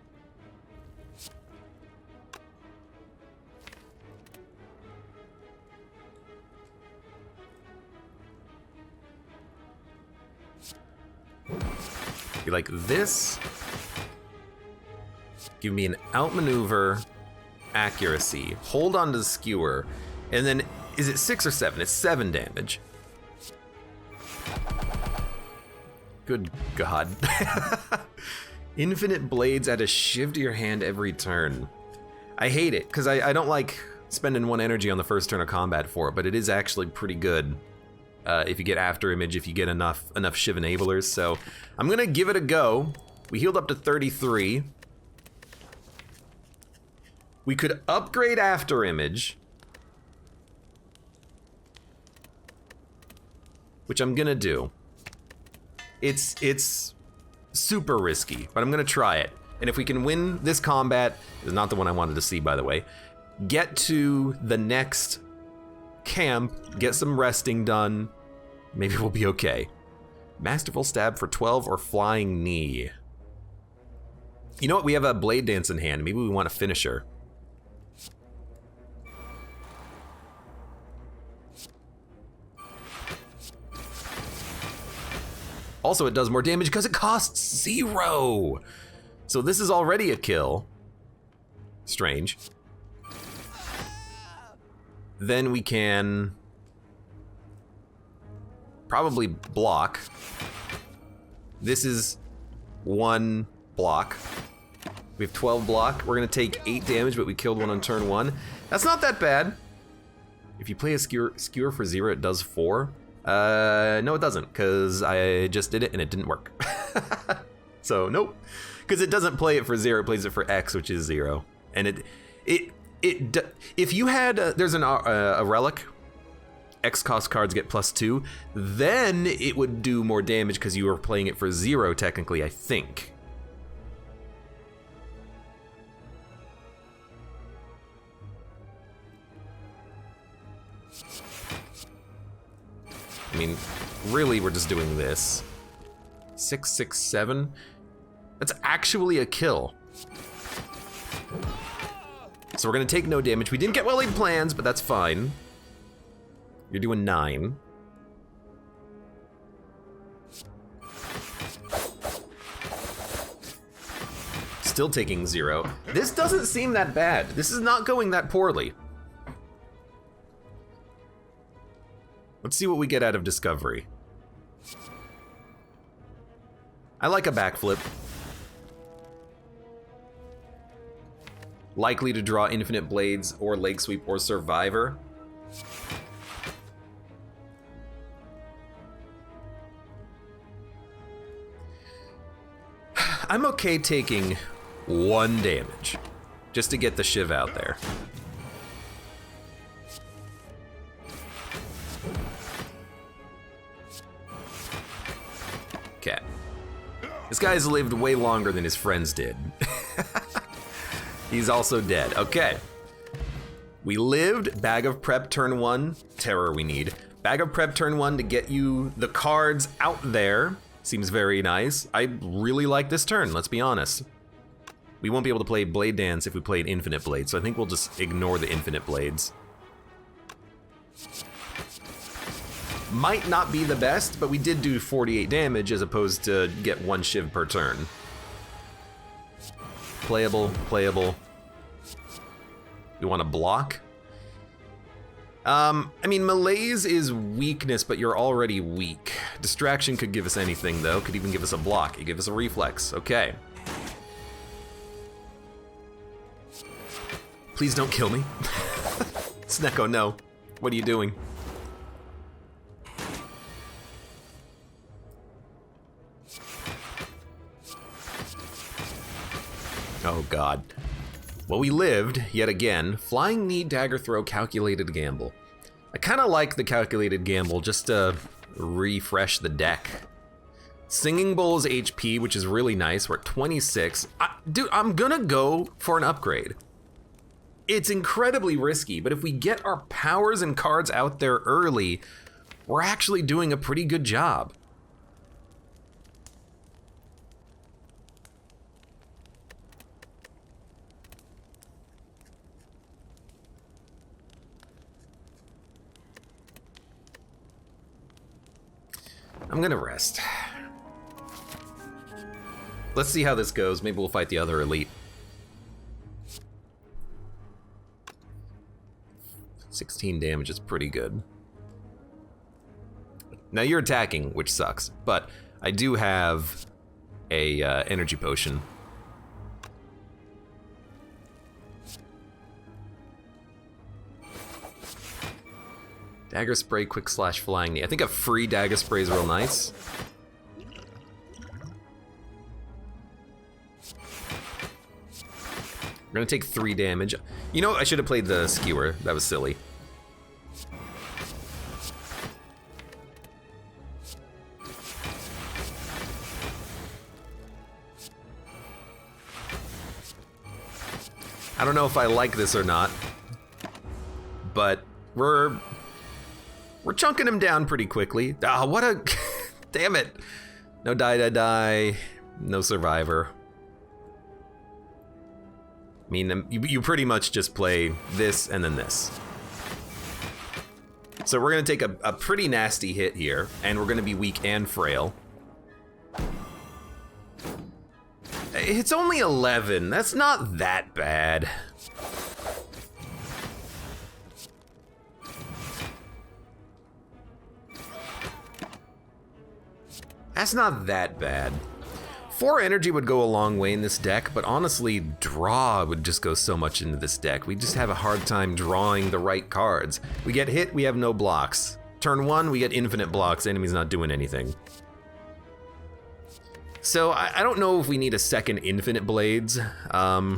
Be like this. Give me an outmaneuver, accuracy, hold on to the skewer, and then is it 6 or 7? It's 7 damage. Good God. Infinite blades add a shiv to your hand every turn. I hate it, because I don't like spending 1 energy on the first turn of combat for it, but it is actually pretty good. If you get after image, if you get enough shiv enablers. So I'm gonna give it a go. We healed up to 33. We could upgrade after image, which I'm gonna do. It's super risky, but I'm gonna try it. And if we can win this combat, is not the one I wanted to see, by the way, get to the next camp, get some resting done, maybe we'll be okay. Masterful Stab for 12 or Flying Knee. You know what, we have a Blade Dance in hand, maybe we want a finisher. Also, it does more damage because it costs 0. So this is already a kill. Strange. Then we can probably block. This is 1 block. We have 12 block. We're gonna take 8 damage, but we killed 1 on turn 1. That's not that bad. If you play a skewer for 0, it does 4. No, it doesn't, because I just did it and it didn't work. So nope, because it doesn't play it for 0, it plays it for X, which is 0. And if you had there's a relic, X cost cards get +2, then it would do more damage because you were playing it for 0 technically, I think. I mean, really, we're just doing this. 6, 6, 7. That's actually a kill. So we're gonna take no damage. We didn't get well-laid plans, but that's fine. You're doing 9. still taking 0. This doesn't seem that bad. This is not going that poorly. Let's see what we get out of Discovery. I like a backflip. Likely to draw Infinite Blades or Leg Sweep or Survivor. I'm okay taking 1 damage, just to get the shiv out there. Okay. This guy's lived way longer than his friends did. He's also dead. Okay. We lived. Bag of Prep turn 1. Terror we need. Bag of Prep turn 1 to get you the cards out there. Seems very nice. I really like this turn, let's be honest. We won't be able to play Blade Dance if we played Infinite Blades, so I think we'll just ignore the Infinite Blades. Might not be the best, but we did do 48 damage as opposed to get 1 shiv per turn. Playable, playable. We want to block. I mean, Malaise is weakness, but you're already weak. Distraction could give us anything, though. Could even give us a block. It give us a reflex. Okay. Please don't kill me. Snecko, no. What are you doing? Oh, God. Well, we lived, yet again. Flying Knee, Dagger Throw, Calculated Gamble. I kind of like the Calculated Gamble just to refresh the deck. Singing Bowl is HP, which is really nice. We're at 26. Dude, I'm gonna go for an upgrade. It's incredibly risky, but if we get our powers and cards out there early, we're actually doing a pretty good job. I'm gonna rest. Let's see how this goes. Maybe we'll fight the other elite. 16 damage is pretty good. Now you're attacking, which sucks, but I do have a energy potion. Dagger Spray, Quick Slash, Flying Knee. I think a free Dagger Spray is real nice. We're gonna take 3 damage. You know, I should have played the Skewer. That was silly. I don't know if I like this or not, but we're chunking him down pretty quickly. Ah, what a... Damn it. No die. No survivor. I mean, you pretty much just play this and then this. So we're going to take a pretty nasty hit here, and we're going to be weak and frail. It's only 11. That's not that bad. That's not that bad. 4 energy would go a long way in this deck, but honestly, draw would just go so much into this deck. We just have a hard time drawing the right cards. We get hit, we have no blocks. Turn 1, we get infinite blocks, enemy's not doing anything. So I don't know if we need a second Infinite Blades. For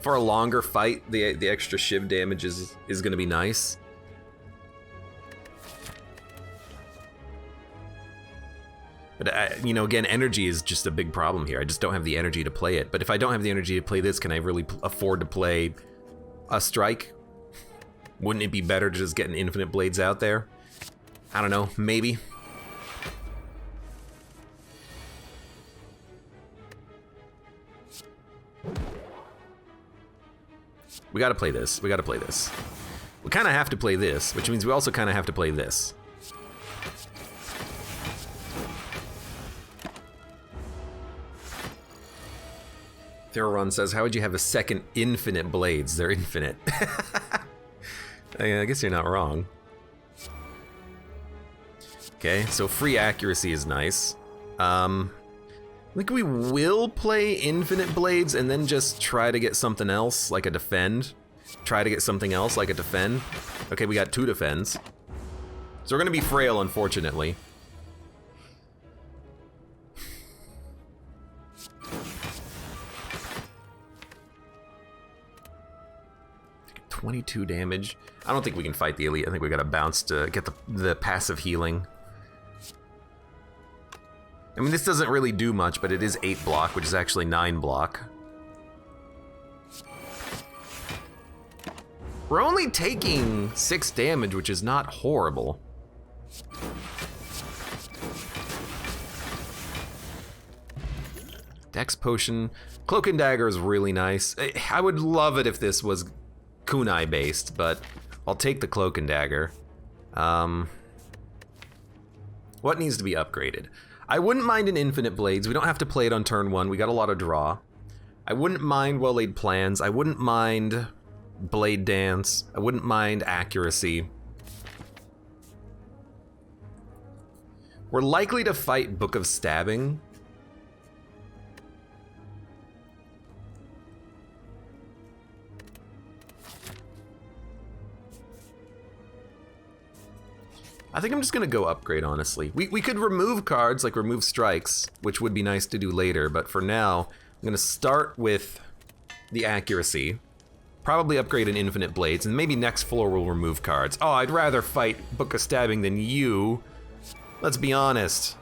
a longer fight, the extra shiv damage is gonna be nice. But, you know, again, energy is just a big problem here. I just don't have the energy to play it. But if I don't have the energy to play this, can I really afford to play a strike? Wouldn't it be better to just get an Infinite Blades out there? I don't know, maybe. We gotta play this, we gotta play this. We kinda have to play this, which means we also kinda have to play this. Theron says, how would you have a second infinite blades? They're infinite. I guess you're not wrong. Okay, so free accuracy is nice. I think we will play infinite blades and then just try to get something else, like a defend. Try to get something else, like a defend. Okay, we got 2 defends. So we're gonna be frail, unfortunately. 22 damage. I don't think we can fight the elite. I think we gotta bounce to get the passive healing. I mean, this doesn't really do much, but it is 8 block, which is actually 9 block. We're only taking 6 damage, which is not horrible. Dex potion. Cloak and dagger is really nice. I would love it if this was kunai based, but I'll take the cloak and dagger. What needs to be upgraded? I wouldn't mind an infinite blades. We don't have to play it on turn 1. We got a lot of draw. I wouldn't mind well-laid plans. I wouldn't mind blade dance. I wouldn't mind accuracy. We're likely to fight Book of Stabbing. I think I'm just gonna go upgrade, honestly. We could remove cards, like remove strikes, which would be nice to do later, but for now, I'm gonna start with the accuracy. Probably upgrade an infinite blades, and maybe next floor we'll remove cards. Oh, I'd rather fight Book of Stabbing than you. Let's be honest.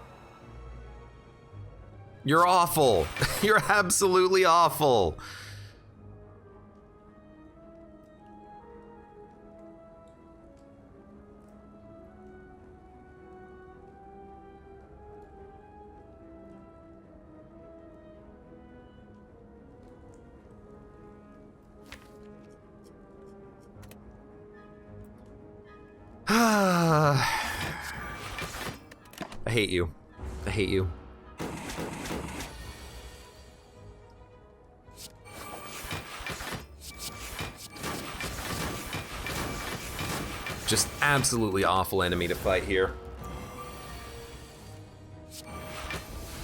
You're awful. You're absolutely awful. I hate you. I hate you. Just absolutely awful enemy to fight here.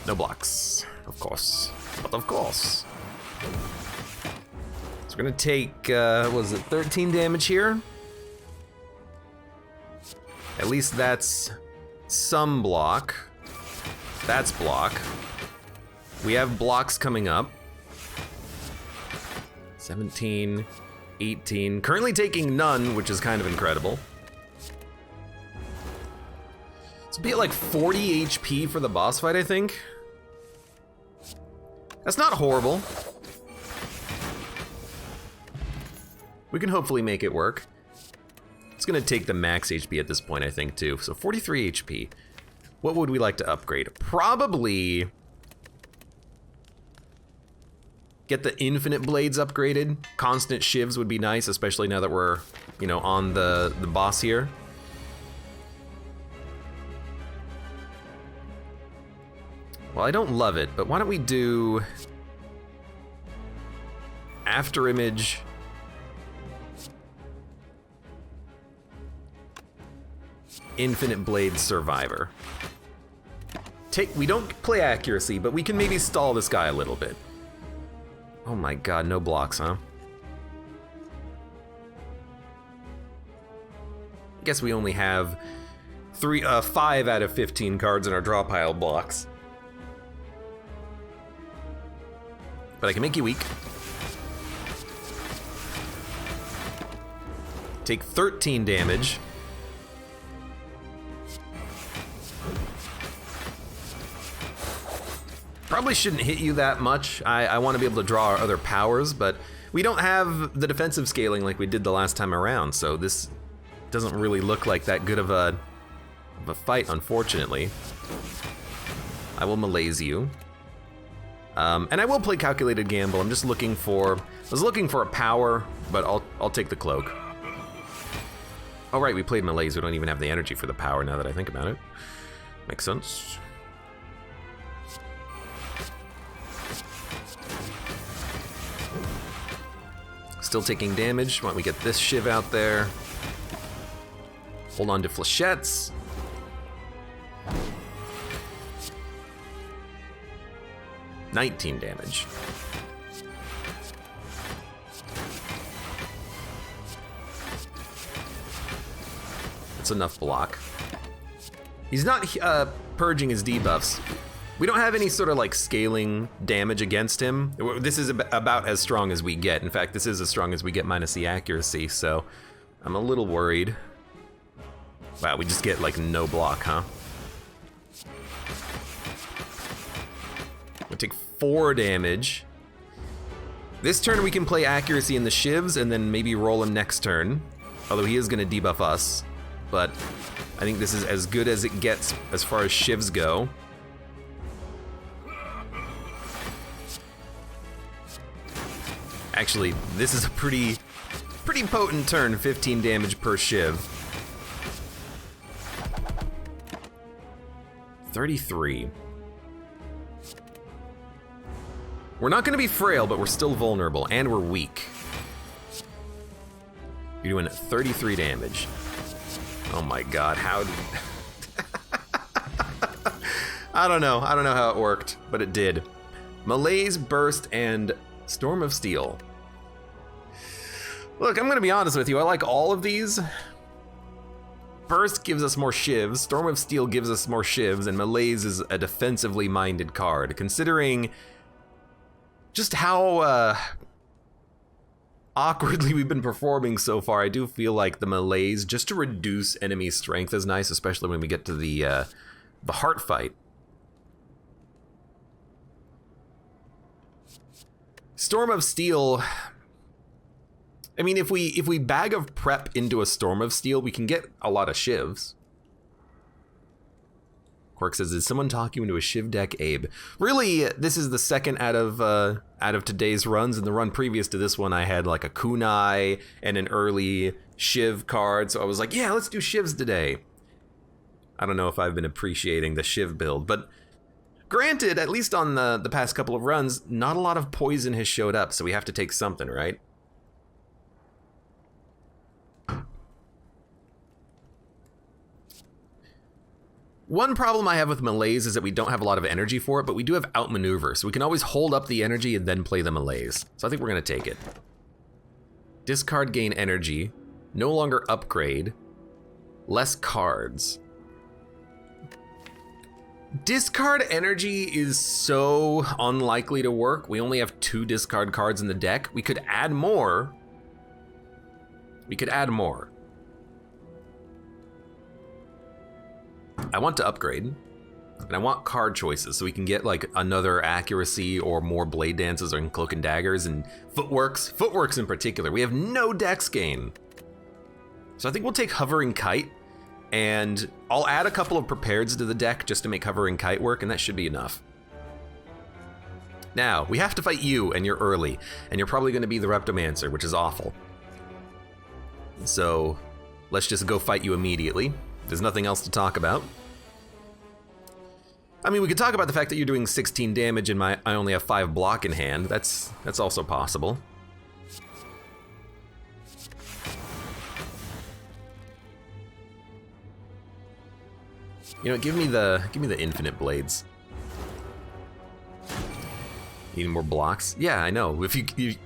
No blocks, of course. But of course. So we're gonna take, what was it, 13 damage here? At least that's some block. That's block. We have blocks coming up. 17, 18. Currently taking none, which is kind of incredible. It's be at like 40 HP for the boss fight, I think. That's not horrible. We can hopefully make it work. It's gonna take the max HP at this point, I think, too. So 43 HP. What would we like to upgrade? Probably get the infinite blades upgraded. Constant shivs would be nice, especially now that we're, you know, on the boss here. Well, I don't love it, but why don't we do after image. Infinite Blade Survivor. We don't play accuracy, but we can maybe stall this guy a little bit. Oh my god, no blocks, huh? I guess we only have 5 out of 15 cards in our draw pile blocks. But I can make you weak. Take 13 damage. Probably shouldn't hit you that much. I want to be able to draw our other powers, but we don't have the defensive scaling like we did the last time around, so this doesn't really look like that good of a fight, unfortunately. I will malaise you. And I will play Calculated Gamble. I'm just looking for... I was looking for a power, but I'll take the cloak. Oh right, we played malaise. We don't even have the energy for the power now that I think about it. Makes sense. still taking damage. Why don't we get this shiv out there? Hold on to flechettes. $19 damage. That's enough block. He's not purging his debuffs. We don't have any sort of like scaling damage against him. This is about as strong as we get. In fact, this is as strong as we get minus the accuracy, so I'm a little worried. Wow, we just get like no block, huh? We'll take 4 damage. This turn we can play accuracy in the shivs and then maybe roll him next turn. Although he is gonna debuff us. But I think this is as good as it gets as far as shivs go. Actually, this is a pretty potent turn, 15 damage per shiv. 33. We're not gonna be frail, but we're still vulnerable, and we're weak. You're doing 33 damage. Oh my god, how did... I don't know how it worked, but it did. Malaise, Burst, and Storm of Steel. Look, I'm gonna be honest with you, I like all of these. Burst gives us more shivs, Storm of Steel gives us more shivs, and Malaise is a defensively minded card. Considering just how awkwardly we've been performing so far, I do feel like the Malaise, just to reduce enemy strength, is nice, especially when we get to the heart fight. Storm of Steel, I mean, if we bag of prep into a Storm of Steel, we can get a lot of shivs. Quirk says, "Did someone talk you into a shiv deck, Abe?" Really, this is the second out of today's runs. In the run previous to this one, I had like a kunai and an early shiv card, so I was like, yeah, let's do shivs today. I don't know if I've been appreciating the shiv build, but granted, at least on the past couple of runs, not a lot of poison has showed up, so we have to take something, right? One problem I have with Malaise is that we don't have a lot of energy for it, but we do have outmaneuver, so we can always hold up the energy and then play the Malaise. So I think we're gonna take it. Discard, gain energy, no longer upgrade, less cards. Discard energy is so unlikely to work. We only have 2 discard cards in the deck. We could add more. I want to upgrade, and I want card choices so we can get like another accuracy or more blade dances or cloak and daggers and footworks in particular. We have no dex gain. So I think we'll take hovering kite, and I'll add a couple of prepareds to the deck just to make hovering kite work, and that should be enough. Now, we have to fight you, and you're early, and you're probably gonna be the Reptomancer, which is awful. So let's just go fight you immediately. There's nothing else to talk about. I mean, we could talk about the fact that you're doing 16 damage and I only have 5 block in hand. That's also possible. You know, give me the infinite blades. Need more blocks? Yeah, I know. If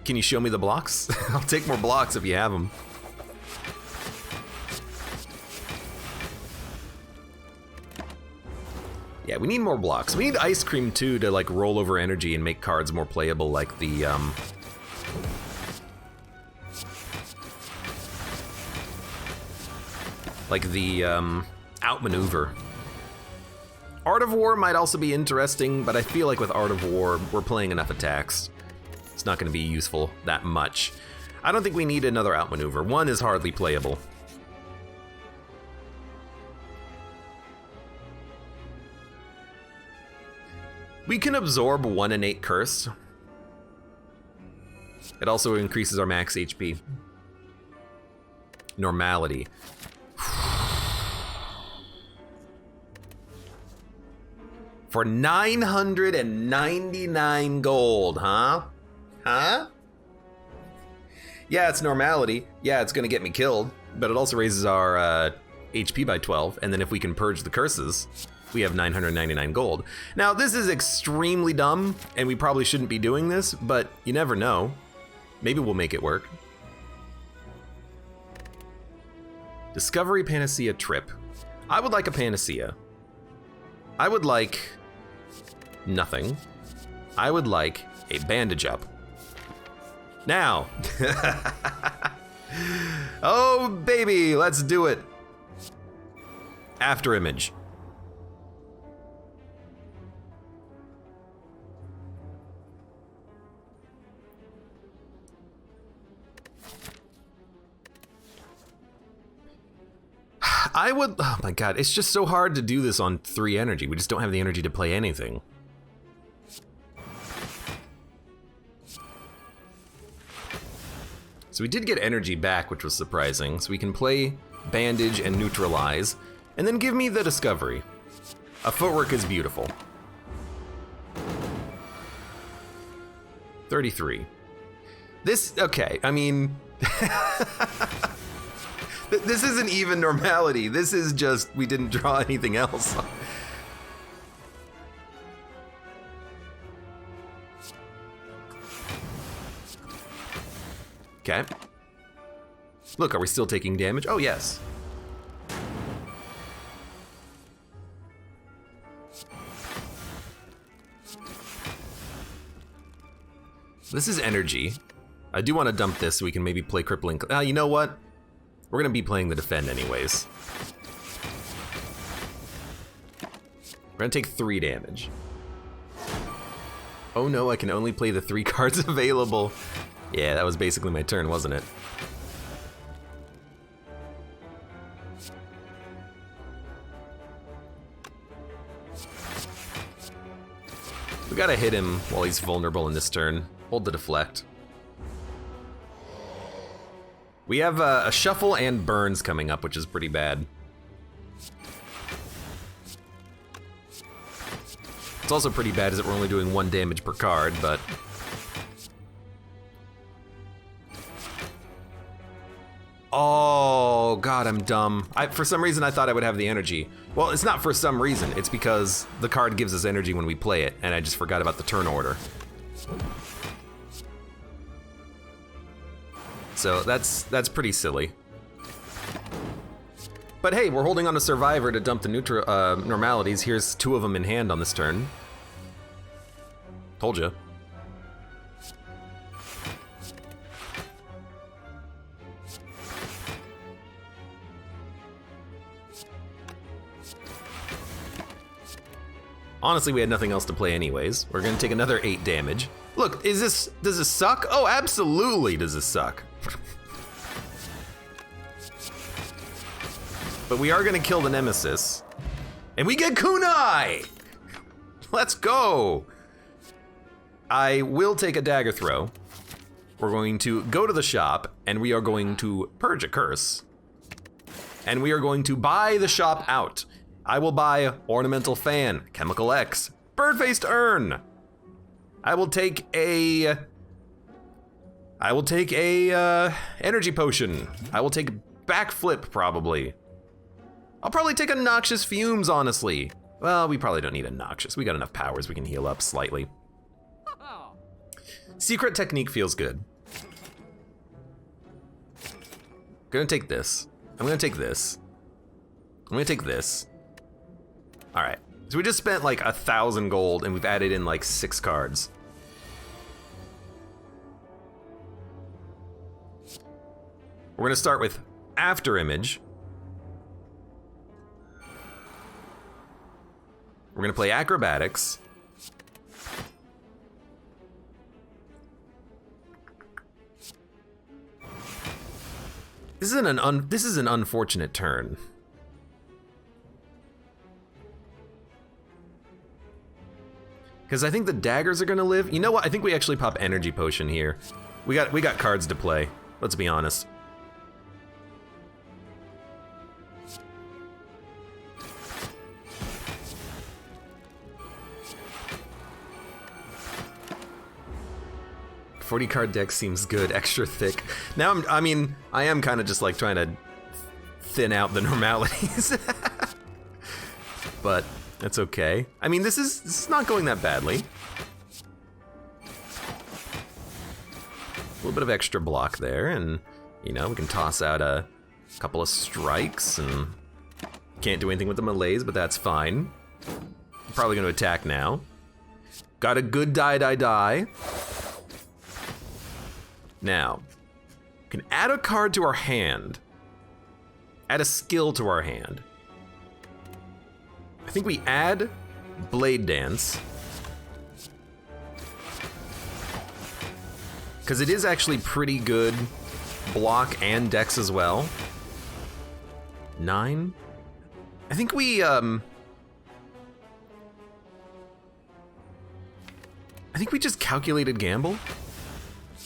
can you show me the blocks? I'll take more blocks if you have them. Yeah, we need more blocks. We need ice cream too to like roll over energy and make cards more playable, like the outmaneuver. Art of War might also be interesting, but I feel like with Art of War, we're playing enough attacks. It's not going to be useful that much. I don't think we need another outmaneuver. 1 is hardly playable. We can absorb 1 innate curse. It also increases our max HP. Normality. For 999 gold, huh? Huh? Yeah, it's normality. Yeah, it's gonna get me killed, but it also raises our HP by 12, and then if we can purge the curses, we have 999 gold. Now, this is extremely dumb, and we probably shouldn't be doing this, but you never know. Maybe we'll make it work. Discovery Panacea Trip. I would like a Panacea. I would like nothing. I would like a bandage up. Now. Oh, baby, let's do it. After image. I would, oh my god, it's just so hard to do this on 3 energy. We just don't have the energy to play anything. So we did get energy back, which was surprising. So we can play bandage and neutralize, and then give me the discovery. A footwork is beautiful. 33. This, okay, I mean... This isn't even normality. This is just, we didn't draw anything else. Okay. Look, are we still taking damage? Oh, yes. This is energy. I do want to dump this so we can maybe play crippling. You know what? We're gonna be playing the defend anyways. We're gonna take 3 damage. Oh no, I can only play the 3 cards available. Yeah, that was basically my turn, wasn't it? We gotta hit him while he's vulnerable in this turn. Hold the deflect. We have a shuffle and burns coming up, which is pretty bad. It's also pretty bad is that we're only doing 1 damage per card, but... Oh, God, I'm dumb. For some reason, I thought I would have the energy. Well, it's not for some reason. It's because the card gives us energy when we play it, and I just forgot about the turn order. So that's pretty silly. But hey, we're holding on to Survivor to dump the normalities. Here's 2 of them in hand on this turn. Told ya. Honestly, we had nothing else to play anyways. We're gonna take another 8 damage. Look, does this suck? Oh, absolutely does this suck. But we are gonna kill the Nemesis. And we get Kunai! Let's go! I will take a dagger throw. We're going to go to the shop, and we are going to purge a curse. And we are going to buy the shop out. I will buy Ornamental Fan, Chemical X, Bird-Faced Urn. I will take a energy potion. I will take backflip, probably. I'll probably take a Noxious Fumes, honestly. Well, we probably don't need a Noxious. We got enough powers, we can heal up slightly. Secret Technique feels good. Gonna take this. I'm gonna take this. I'm gonna take this. All right, so we just spent like 1,000 gold and we've added in like 6 cards. We're gonna start with After Image. We're gonna play Acrobatics. This is an unfortunate turn. Because I think the daggers are gonna live. You know what? I think we actually pop Energy Potion here. We got cards to play. Let's be honest. 40 card deck seems good, extra thick. Now I am kind of just like trying to thin out the normalities. But that's okay. I mean, this is not going that badly. A little bit of extra block there, and you know, we can toss out a couple of strikes, and can't do anything with the melees, but that's fine. I'm probably gonna attack now. Got a good die. Now, can add a card to our hand. Add a skill to our hand. I think we add Blade Dance. Because it is actually pretty good block and dex as well. 9? I think we, I think we just calculated gamble.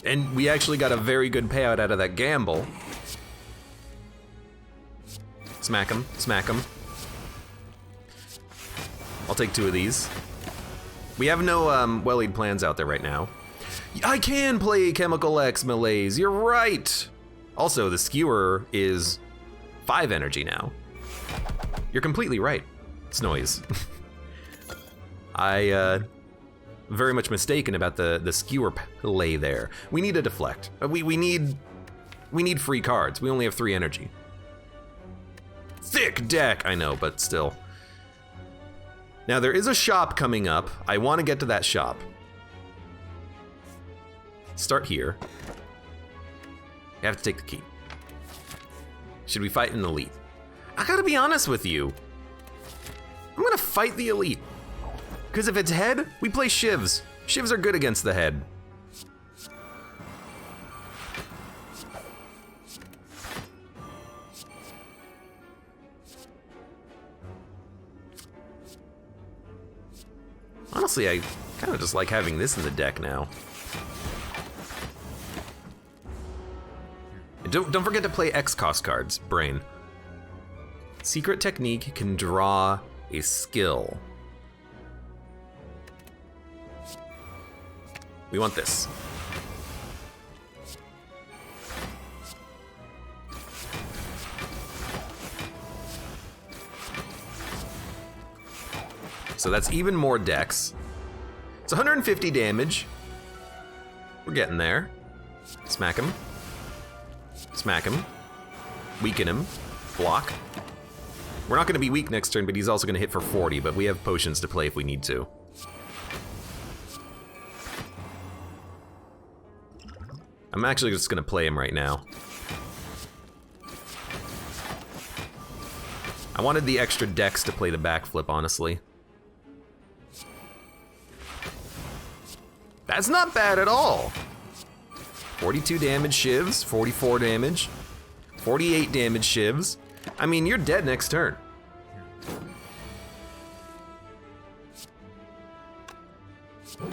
And we actually got a very good payout out of that gamble. Smack him, smack him. I'll take 2 of these. We have no well-laid plans out there right now. I can play Chemical X melees, you're right! Also, the skewer is 5 energy now. You're completely right, Snoise. I, very much mistaken about the skewer play there. We need a deflect. We need free cards. We only have 3 energy. Thick deck, I know, but still. Now there is a shop coming up. I want to get to that shop. Start here. You have to take the key. Should we fight an elite? I gotta be honest with you. I'm gonna fight the elite. Because if it's head, we play shivs. Shivs are good against the head. Honestly, I kind of just like having this in the deck now. And don't forget to play X cost cards, brain. Secret technique can draw a skill. We want this. So that's even more dex. It's 150 damage. We're getting there. Smack him. Smack him. Weaken him. Block. We're not gonna be weak next turn, but he's also gonna hit for 40, but we have potions to play if we need to. I'm actually just gonna play him right now. I wanted the extra dex to play the backflip, honestly. That's not bad at all. 42 damage shivs, 44 damage, 48 damage shivs. I mean, you're dead next turn.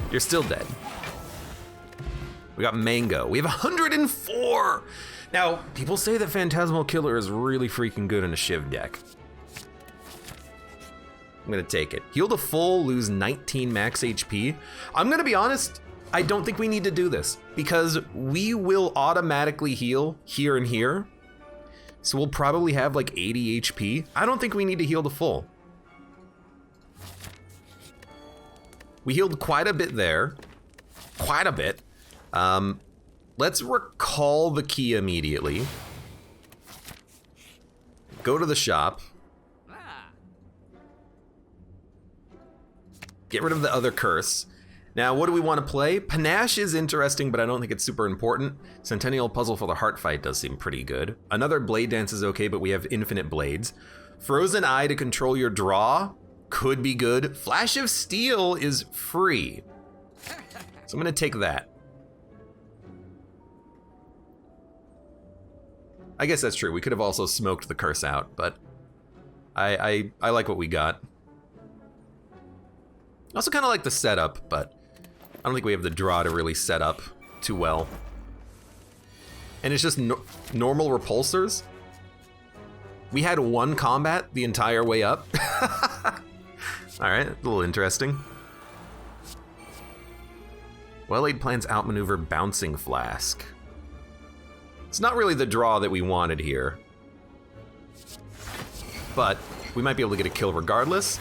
You're still dead. We got Mango. We have 104! Now, people say that Phantasmal Killer is really freaking good in a Shiv deck. I'm gonna take it. Heal to full, lose 19 max HP. I'm gonna be honest, I don't think we need to do this because we will automatically heal here and here. So we'll probably have like 80 HP. I don't think we need to heal to full. We healed quite a bit there. Quite a bit. Let's recall the key immediately. Go to the shop. Get rid of the other curse. Now, what do we want to play? Panache is interesting, but I don't think it's super important. Centennial Puzzle for the Heart Fight does seem pretty good. Another Blade Dance is okay, but we have infinite blades. Frozen Eye to control your draw could be good. Flash of Steel is free. So I'm gonna take that. I guess that's true. We could have also smoked the curse out, but I like what we got. I also kind of like the setup, but I don't think we have the draw to really set up too well. And it's just normal repulsors. We had one combat the entire way up. All right, a little interesting. Well-laid plans outmaneuver Bouncing Flask. It's not really the draw that we wanted here. But we might be able to get a kill regardless.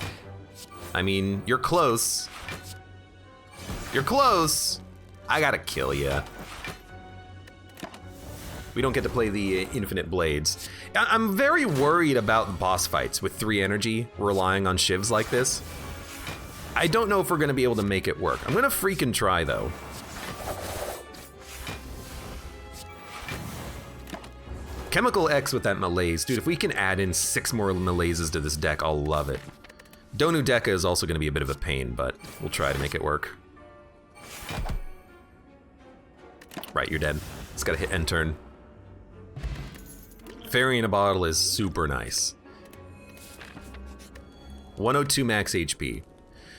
I mean, you're close. You're close! I gotta kill ya. We don't get to play the infinite blades. I'm very worried about boss fights with 3 energy relying on shivs like this. I don't know if we're gonna be able to make it work. I'm gonna freaking try though. Chemical X with that malaise. Dude, if we can add in 6 more malaises to this deck, I'll love it. Donu Deca is also gonna be a bit of a pain, but we'll try to make it work. Right, you're dead. It's gotta hit end turn. Fairy in a Bottle is super nice. 102 max HP.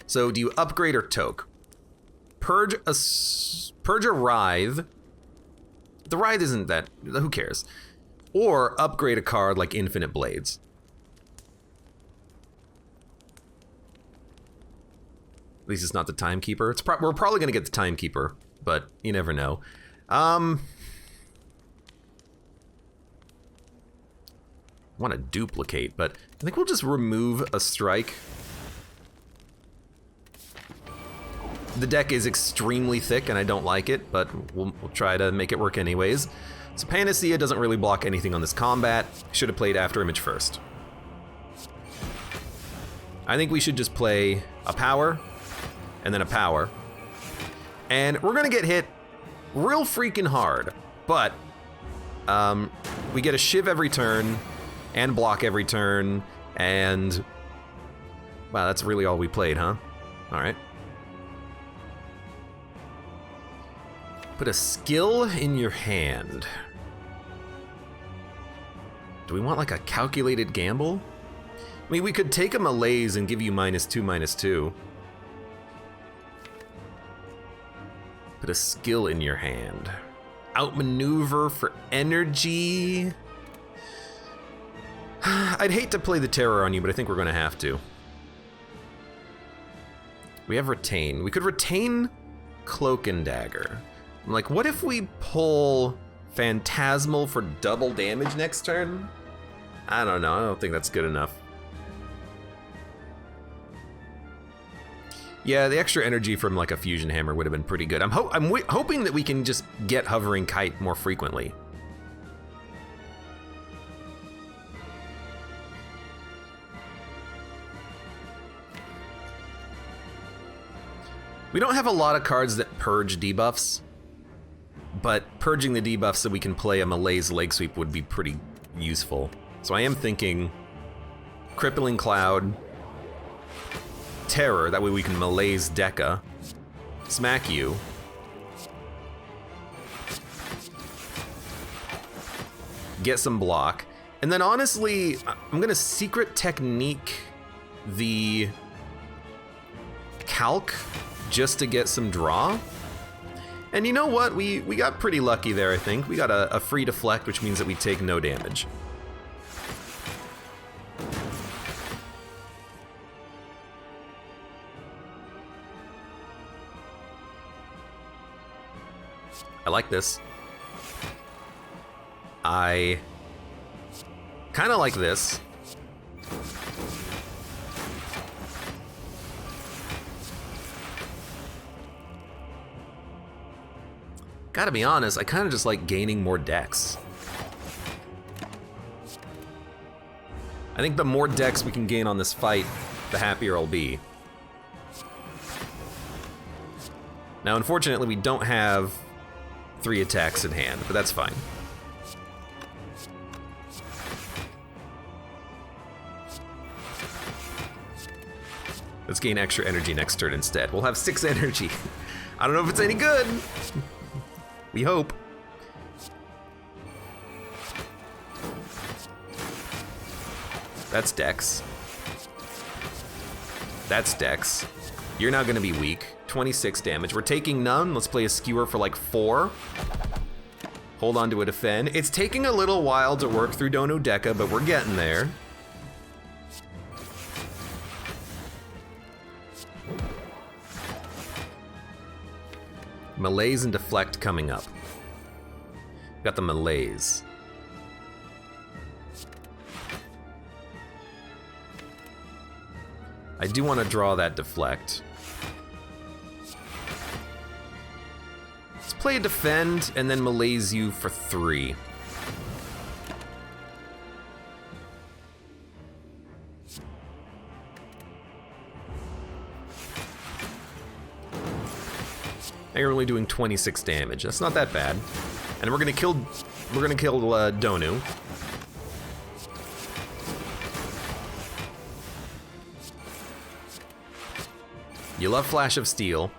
So do you upgrade or toke? Purge a Writhe. The Writhe isn't that, who cares? Or upgrade a card like Infinite Blades. At least it's not the Timekeeper. We're probably gonna get the Timekeeper, but you never know. Want to duplicate, but I think we'll just remove a strike. The deck is extremely thick and I don't like it, but we'll try to make it work anyways. So Panacea doesn't really block anything on this combat. Should have played After Image first. I think we should just play a power and then a power. And we're gonna get hit real freaking hard, but we get a shiv every turn and block every turn, and wow, that's really all we played, huh? All right. Put a skill in your hand. Do we want like a calculated gamble? I mean, we could take a malaise and give you -2/-2. Put a skill in your hand. Outmaneuver for energy. I'd hate to play the terror on you, but I think we're gonna have to. We have retain. We could retain Cloak and Dagger. I'm like, what if we pull Phantasmal for double damage next turn? I don't know, I don't think that's good enough. Yeah, the extra energy from like a Fusion Hammer would have been pretty good. I'm hoping that we can just get Hovering Kite more frequently. We don't have a lot of cards that purge debuffs, but purging the debuffs so we can play a Malaise Leg Sweep would be pretty useful. So I am thinking Crippling Cloud, Terror, that way we can Malaise Deca, smack you, get some block, and then honestly, I'm gonna Secret Technique the Calc just to get some draw. And you know what? We got pretty lucky there, I think. We got a free deflect, which means that we take no damage. I like this. I kind of like this. Gotta be honest, I kind of just like gaining more decks. I think the more decks we can gain on this fight, the happier I'll be. Now, unfortunately, we don't have 3 attacks in hand, but that's fine. Let's gain extra energy next turn instead. We'll have 6 energy. I don't know if it's any good. We hope. That's Dex. That's Dex. You're now gonna be weak. 26 damage. We're taking none. Let's play a Skewer for like 4. Hold on to a defend. It's taking a little while to work through Donu Deca, but we're getting there. Malaise and deflect coming up. Got the malaise. I do want to draw that deflect. Let's play a defend and then malaise you for 3. Now you're only doing 26 damage. That's not that bad. And we're gonna kill Donu. You love Flash of Steel.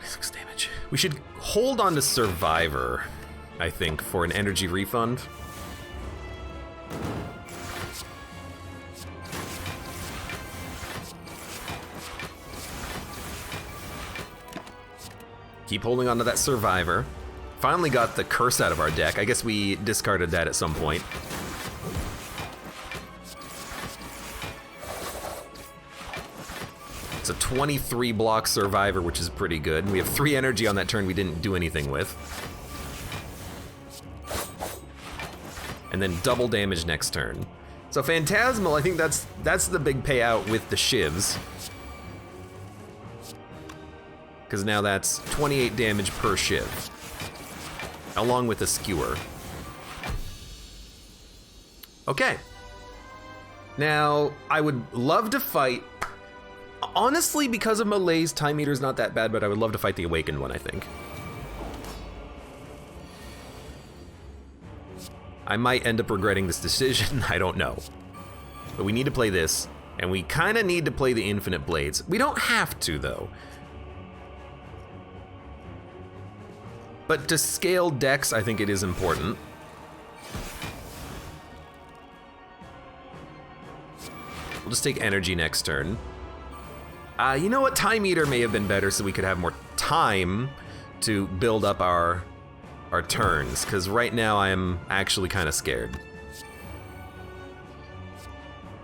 6 damage. We should hold on to Survivor, I think, for an energy refund. Keep holding on to that Survivor. Finally got the curse out of our deck. I guess we discarded that at some point. It's a 23 block Survivor, which is pretty good. We have 3 energy on that turn we didn't do anything with. And then double damage next turn. So Phantasmal, I think that's the big payout with the shivs. Because now that's 28 damage per shiv, along with a skewer. Okay. Now, I would love to fight. Honestly, because of Malaise, Time Meter's not that bad, but I would love to fight the Awakened one, I think. I might end up regretting this decision, I don't know. But we need to play this, and we kind of need to play the Infinite Blades. We don't have to, though. But to scale decks, I think it is important. We'll just take energy next turn. You know what? Time Eater may have been better so we could have more time to build up our turns, because right now I am actually kind of scared.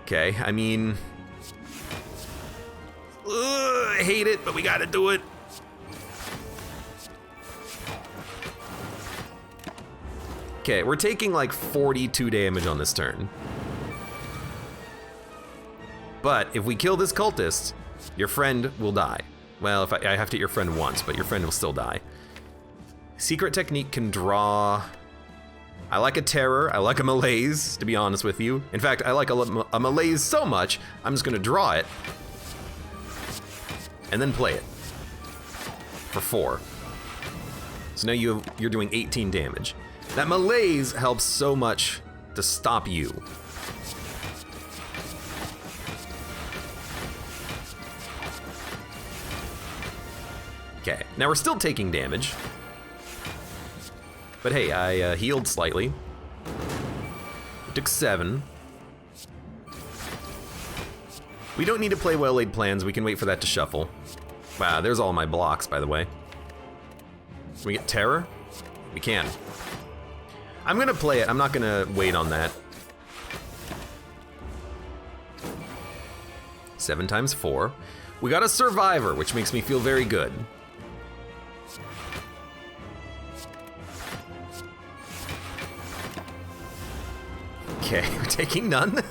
Okay, I mean... I hate it, but we gotta do it. Okay, we're taking like 42 damage on this turn. But if we kill this cultist, your friend will die. Well, if I have to hit your friend once, but your friend will still die. Secret Technique can draw... I like a Terror, I like a Malaise, to be honest with you. In fact, I like a Malaise so much, I'm just gonna draw it. And then play it. For 4. So now you're doing 18 damage. That Malaise helps so much to stop you. Okay, now we're still taking damage. But hey, I healed slightly. Took 7. We don't need to play Well-Laid Plans, we can wait for that to shuffle. Wow, there's all my blocks, by the way. Can we get Terror? We can. I'm gonna play it, I'm not gonna wait on that. 7 times 4. We got a Survivor, which makes me feel very good. Okay, we're taking none.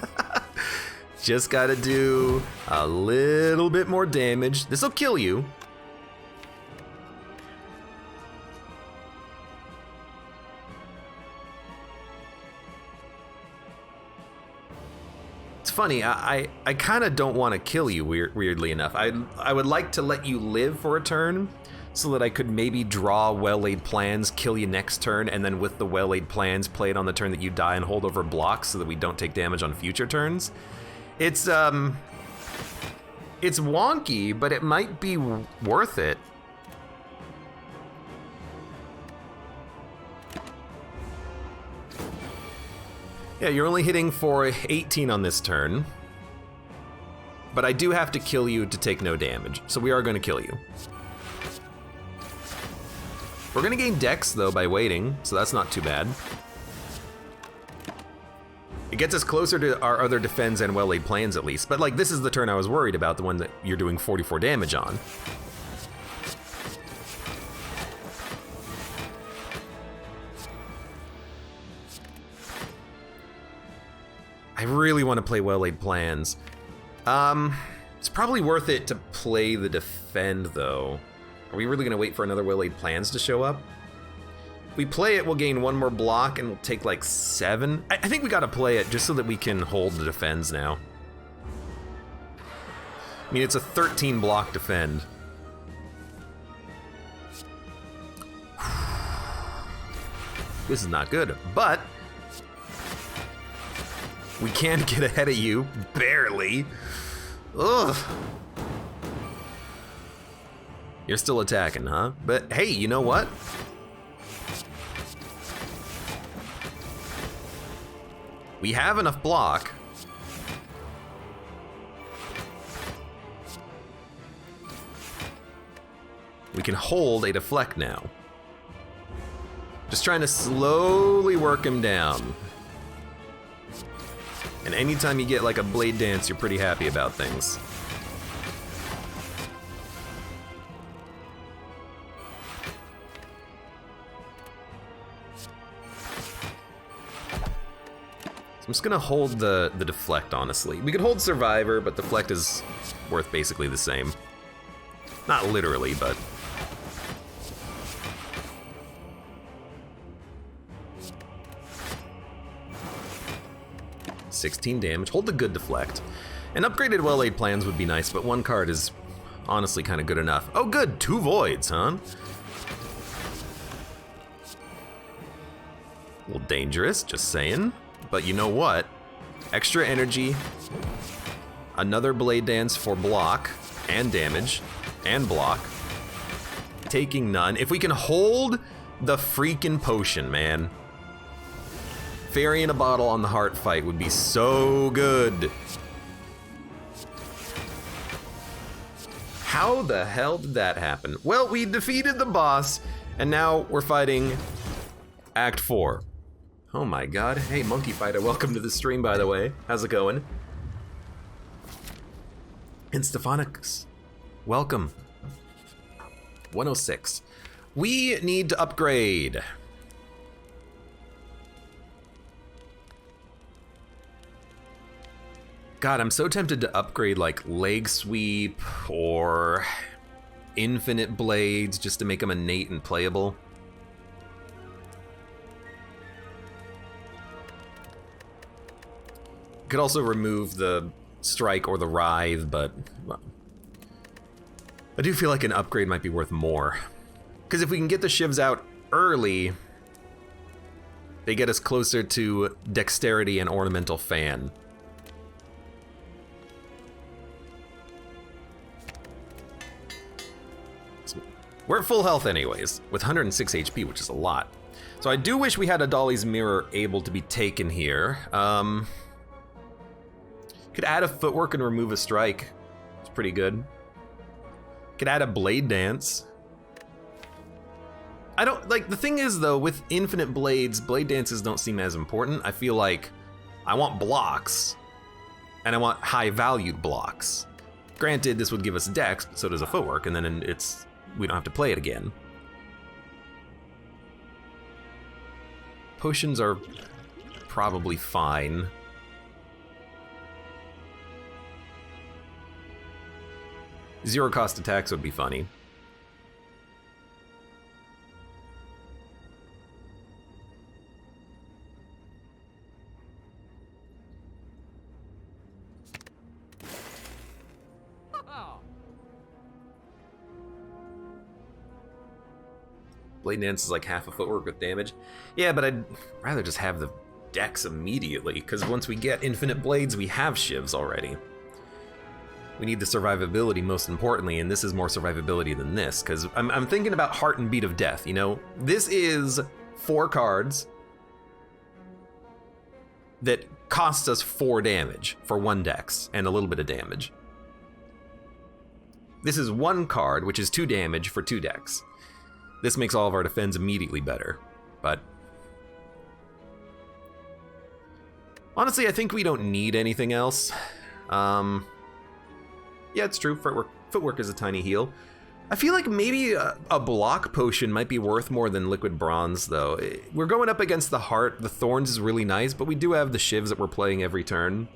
Just gotta do a little bit more damage. This'll kill you. It's funny, I kind of don't want to kill you, weirdly enough. I would like to let you live for a turn so that I could maybe draw Well-Laid Plans, kill you next turn, and then with the Well-Laid Plans, play it on the turn that you die and hold over blocks so that we don't take damage on future turns. It's wonky, but it might be worth it. Yeah, you're only hitting for 18 on this turn. But I do have to kill you to take no damage, so we are going to kill you. We're going to gain dex, though, by waiting, so that's not too bad. It gets us closer to our other defends and well-laid plans, at least. But, like, this is the turn I was worried about, the one that you're doing 44 damage on. I really want to play well-laid plans. It's probably worth it to play the defend, though. Are we really going to wait for another well-laid plans to show up? If we play it, we'll gain 1 more block, and we'll take, like, 7. I think we got to play it just so that we can hold the defends now. I mean, it's a 13 block defend. This is not good, but we can get ahead of you, barely. Ugh. You're still attacking, huh? But hey, you know what? We have enough block. We can hold a deflect now. Just trying to slowly work him down. And anytime you get like a blade dance, you're pretty happy about things. So I'm just gonna hold the deflect, honestly. We could hold survivor, but deflect is worth basically the same. Not literally, but... $16 damage. Hold the good deflect. An upgraded well-laid plans would be nice, but 1 card is honestly kind of good enough. Oh good, 2 voids, huh? A little dangerous, just saying. But you know what? Extra energy, another blade dance for block and damage and block. Taking none. If we can hold the freaking potion, man. Fairy in a bottle on the heart fight would be so good. How the hell did that happen? Well, we defeated the boss, and now we're fighting Act 4. Oh my god. Hey, Monkey Fighter, welcome to the stream, by the way. How's it going? And Stefanix, welcome. 106. We need to upgrade. God, I'm so tempted to upgrade like leg sweep or infinite blades just to make them innate and playable. Could also remove the strike or the writhe, but I do feel like an upgrade might be worth more. Because if we can get the shivs out early, they get us closer to dexterity and ornamental fan. We're at full health anyways, with 106 HP, which is a lot. So I do wish we had a Dolly's Mirror able to be taken here. Could add a footwork and remove a strike. It's pretty good. Could add a blade dance. I don't, like, the thing is though, with infinite blades, blade dances don't seem as important. I feel like I want blocks, and I want high valued blocks. Granted, this would give us dex, but so does a footwork, and then we don't have to play it again. Potions are probably fine. Zero cost attacks would be funny. Blade Dance is like half a footwork with damage. Yeah, but I'd rather just have the dex immediately, because once we get infinite blades, we have shivs already. We need the survivability most importantly, and this is more survivability than this, because I'm thinking about Heart and Beat of Death, you know? This is 4 cards that cost us 4 damage for 1 dex, and a little bit of damage. This is 1 card, which is 2 damage for 2 dex. This makes all of our defense immediately better, but honestly, I think we don't need anything else. Yeah, it's true, footwork is a tiny heal. I feel like maybe a block potion might be worth more than liquid bronze, though. We're going up against the heart. The thorns is really nice, but we do have the shivs that we're playing every turn.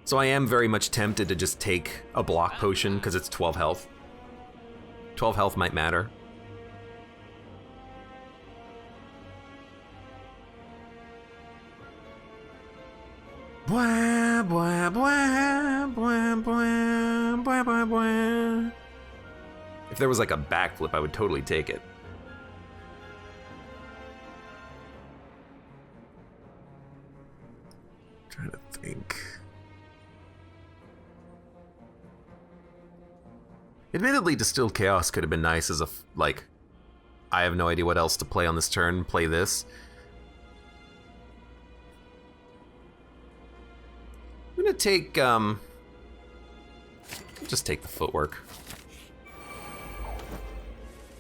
So I am very much tempted to just take a block potion because it's 12 health. 12 health might matter. Bwah, bwah, bwah, bwah, bwah, bwah, bwah, bwah. If there was like a backflip, I would totally take it. I'm trying to think. Admittedly, Distilled Chaos could have been nice as a, like, I have no idea what else to play on this turn, play this. I'm gonna take, just take the footwork.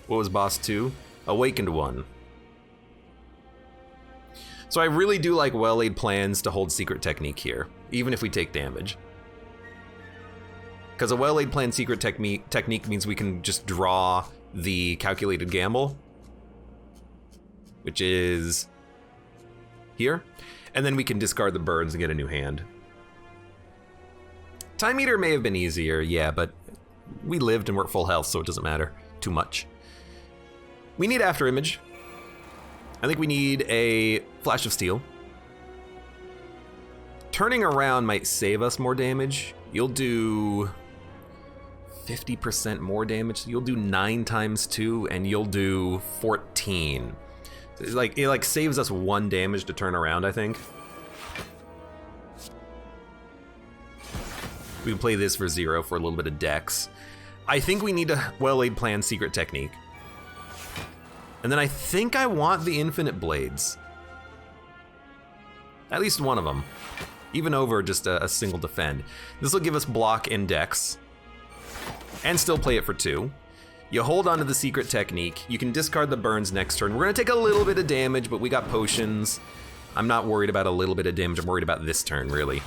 What was boss 2? Awakened 1. So I really do like well-laid plans to hold secret technique here, even if we take damage. Because a well-laid plan secret technique means we can just draw the calculated gamble, which is here, and then we can discard the birds and get a new hand. Time Eater may have been easier, yeah, but we lived and we're at full health, so it doesn't matter too much. We need After Image. I think we need a Flash of Steel. Turning around might save us more damage. You'll do 50% more damage. You'll do 9 times 2, and you'll do 14. It like saves us 1 damage to turn around, I think. We can play this for 0 for a little bit of dex. I think we need a well-laid plan secret technique. And then I think I want the infinite blades. At least one of them. Even over just a single defend. This will give us block and dex. And still play it for 2. You hold on to the secret technique. You can discard the burns next turn. We're gonna take a little bit of damage, but we got potions. I'm not worried about a little bit of damage. I'm worried about this turn, really.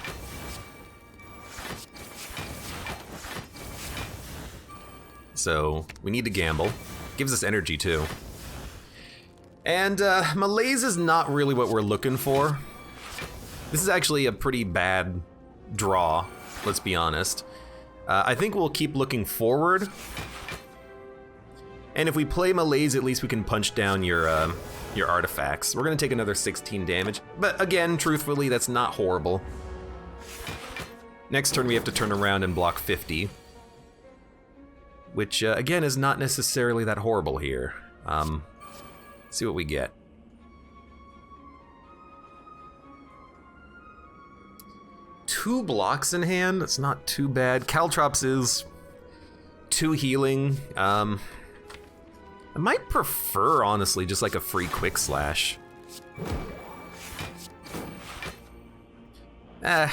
So we need to gamble. Gives us energy too. And malaise is not really what we're looking for. This is actually a pretty bad draw, let's be honest. I think we'll keep looking forward. And if we play malaise, at least we can punch down your artifacts. We're gonna take another 16 damage, but again, truthfully, that's not horrible. Next turn we have to turn around and block 50. Which, again, is not necessarily that horrible here. See what we get. Two blocks in hand, that's not too bad. Caltrops is 2 healing. I might prefer, honestly, just like a free quick slash. I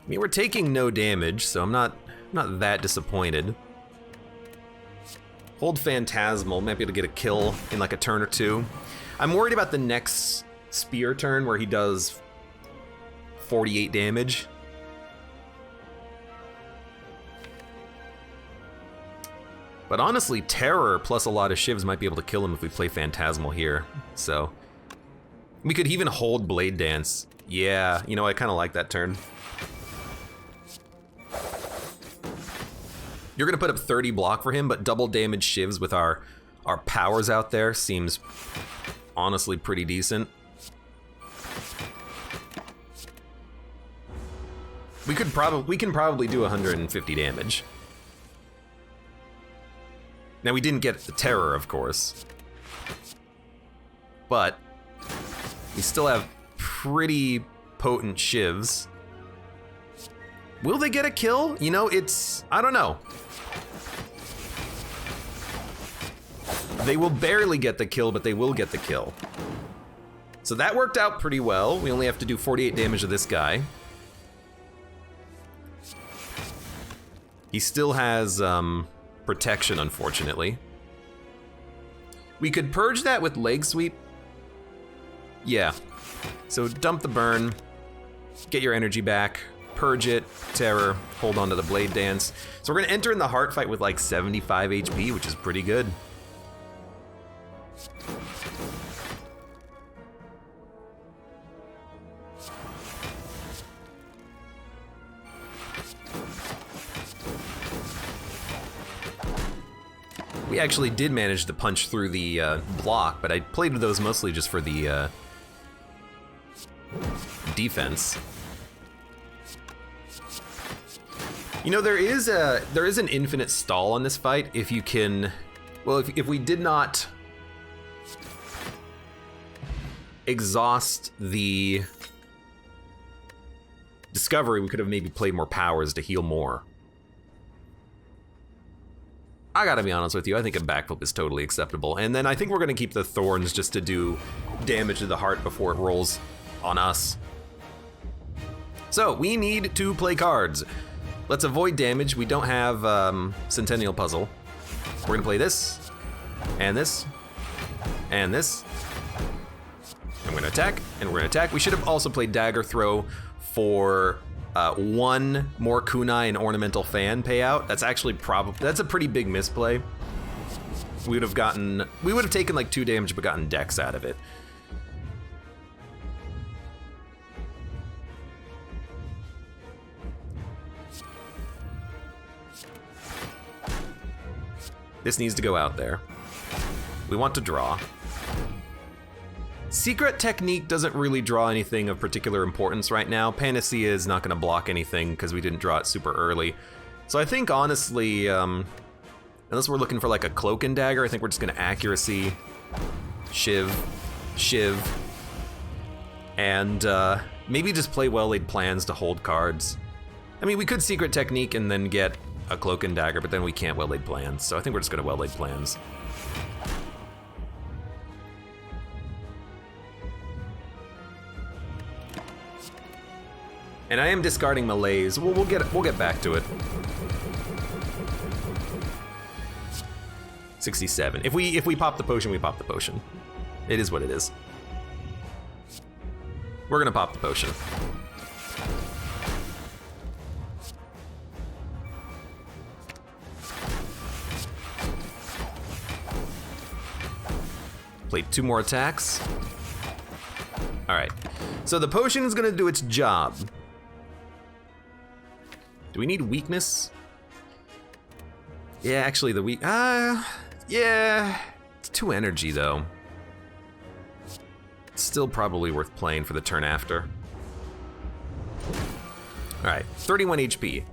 mean, we're taking no damage, so I'm not that disappointed. Hold Phantasmal, might be able to get a kill in like a turn or 2. I'm worried about the next spear turn where he does 48 damage. But honestly, Terror plus a lot of shivs might be able to kill him if we play Phantasmal here. So we could even hold Blade Dance. Yeah, you know, I kind of like that turn. You're gonna put up 30 block for him, but double damage shivs with our powers out there seems honestly pretty decent. We can probably do 150 damage. Now we didn't get the Terror, of course, but we still have pretty potent shivs. Will they get a kill? You know, I don't know. They will barely get the kill, but they will get the kill. So that worked out pretty well. We only have to do 48 damage to this guy. He still has protection, unfortunately. We could purge that with leg sweep. Yeah. So dump the burn, get your energy back, purge it, terror, hold on to the blade dance. So we're gonna enter in the heart fight with like 75 HP, which is pretty good. We actually did manage to punch through the block, but I played with those mostly just for the defense. You know, there is an infinite stall on this fight if you can, well, if we did not exhaust the discovery, we could have maybe played more powers to heal more. I gotta be honest with you, I think a backflip is totally acceptable. And then I think we're gonna keep the thorns just to do damage to the heart before it rolls on us. So, we need to play cards. Let's avoid damage. We don't have Centennial Puzzle. We're gonna play this, and this, and this. And we're gonna attack, and we're gonna attack. We should have also played Dagger Throw for one more kunai and ornamental fan payout. That's actually that's a pretty big misplay. We would have taken like 2 damage but gotten dex out of it. This needs to go out there. We want to draw. Secret Technique doesn't really draw anything of particular importance right now. Panacea is not going to block anything because we didn't draw it super early. So I think honestly, unless we're looking for like a Cloak and Dagger, I think we're just going to Accuracy, Shiv, and maybe just play Well-Laid Plans to hold cards. I mean, we could Secret Technique and then get a Cloak and Dagger, but then we can't Well-Laid Plans. So I think we're just going to Well-Laid Plans. And I am discarding Malaise. We'll get back to it. 67. If we pop the potion, we pop the potion. It is what it is. We're gonna pop the potion. Played 2 more attacks. All right. So the potion is gonna do its job. Do we need weakness? Yeah, actually the yeah, it's 2 energy though. It's still probably worth playing for the turn after. All right, 31 HP.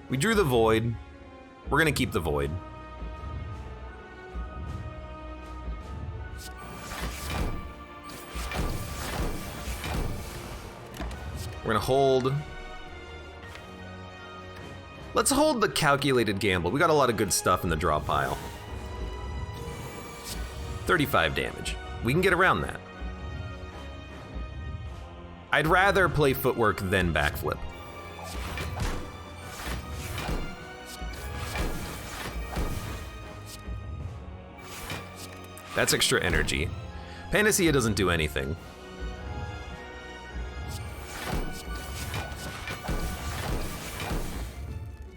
We drew the Void. We're gonna keep the Void. We're gonna hold. Let's hold the Calculated Gamble. We got a lot of good stuff in the draw pile. 35 damage. We can get around that. I'd rather play Footwork than Backflip. That's extra energy. Panacea doesn't do anything.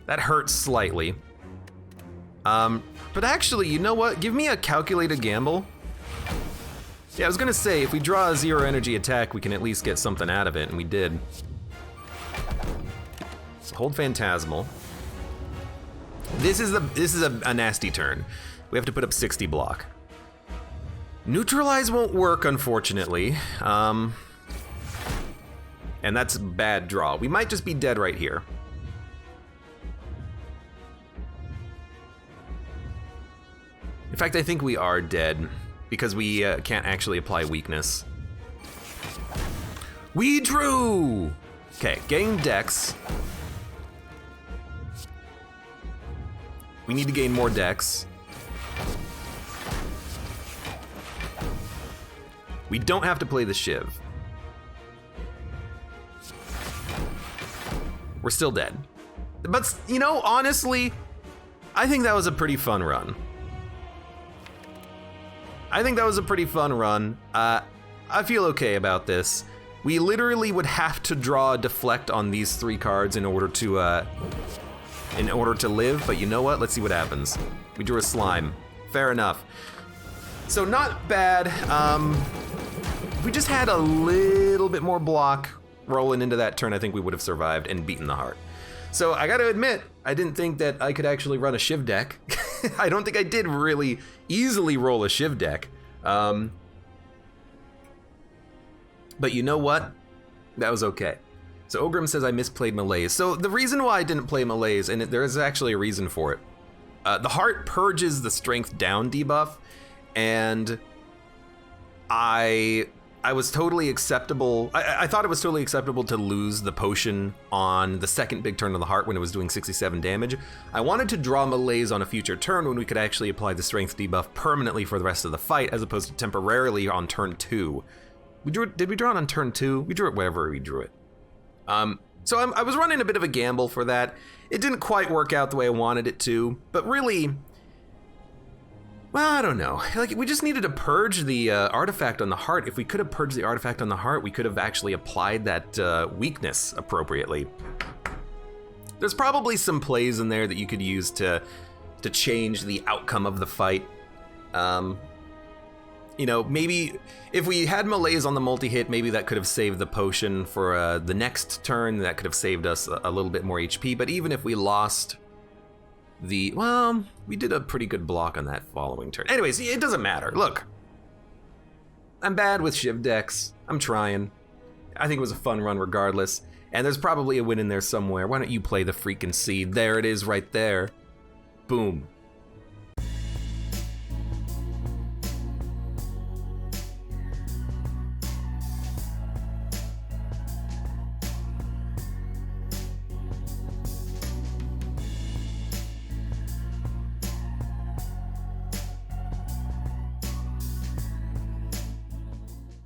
That hurts slightly. But actually, you know what? Give me a Calculated Gamble. Yeah, I was gonna say, if we draw a 0 energy attack, we can at least get something out of it, and we did. So hold Phantasmal. This is a nasty turn. We have to put up 60 block. Neutralize won't work, unfortunately. And that's a bad draw. We might just be dead right here. In fact, I think we are dead because we can't actually apply weakness. We drew! Okay, gain dex. We need to gain more dex. We don't have to play the Shiv. We're still dead. But, you know, honestly, I think that was a pretty fun run. I think that was a pretty fun run. I feel okay about this. We literally would have to draw a deflect on these 3 cards in order to live, but you know what? Let's see what happens. We drew a slime. Fair enough. So not bad. If we just had a little bit more block rolling into that turn, I think we would have survived and beaten the heart. So I gotta admit, I didn't think that I could actually run a Shiv deck. I don't think I did really easily roll a Shiv deck. But you know what? That was okay. So Ogrim says I misplayed Malaise. So the reason why I didn't play Malaise, and there is actually a reason for it. The heart purges the strength down debuff, and I was totally acceptable. I thought it was totally acceptable to lose the potion on the second big turn of the heart when it was doing 67 damage. I wanted to draw Malaise on a future turn when we could actually apply the strength debuff permanently for the rest of the fight, as opposed to temporarily on turn 2. Did we draw it on turn 2? We drew it wherever we drew it. So I was running a bit of a gamble for that. It didn't quite work out the way I wanted it to, but really, well, I don't know. Like, we just needed to purge the artifact on the heart. If we could have purged the artifact on the heart, we could have actually applied that weakness appropriately. There's probably some plays in there that you could use to change the outcome of the fight. You know, maybe if we had Malaise on the multi-hit, maybe that could have saved the potion for the next turn. That could have saved us a little bit more HP. But even if we lost well, we did a pretty good block on that following turn. Anyways, it doesn't matter. Look, I'm bad with Shiv decks. I'm trying. I think it was a fun run regardless. And there's probably a win in there somewhere. Why don't you play the freaking seed? There it is right there. Boom.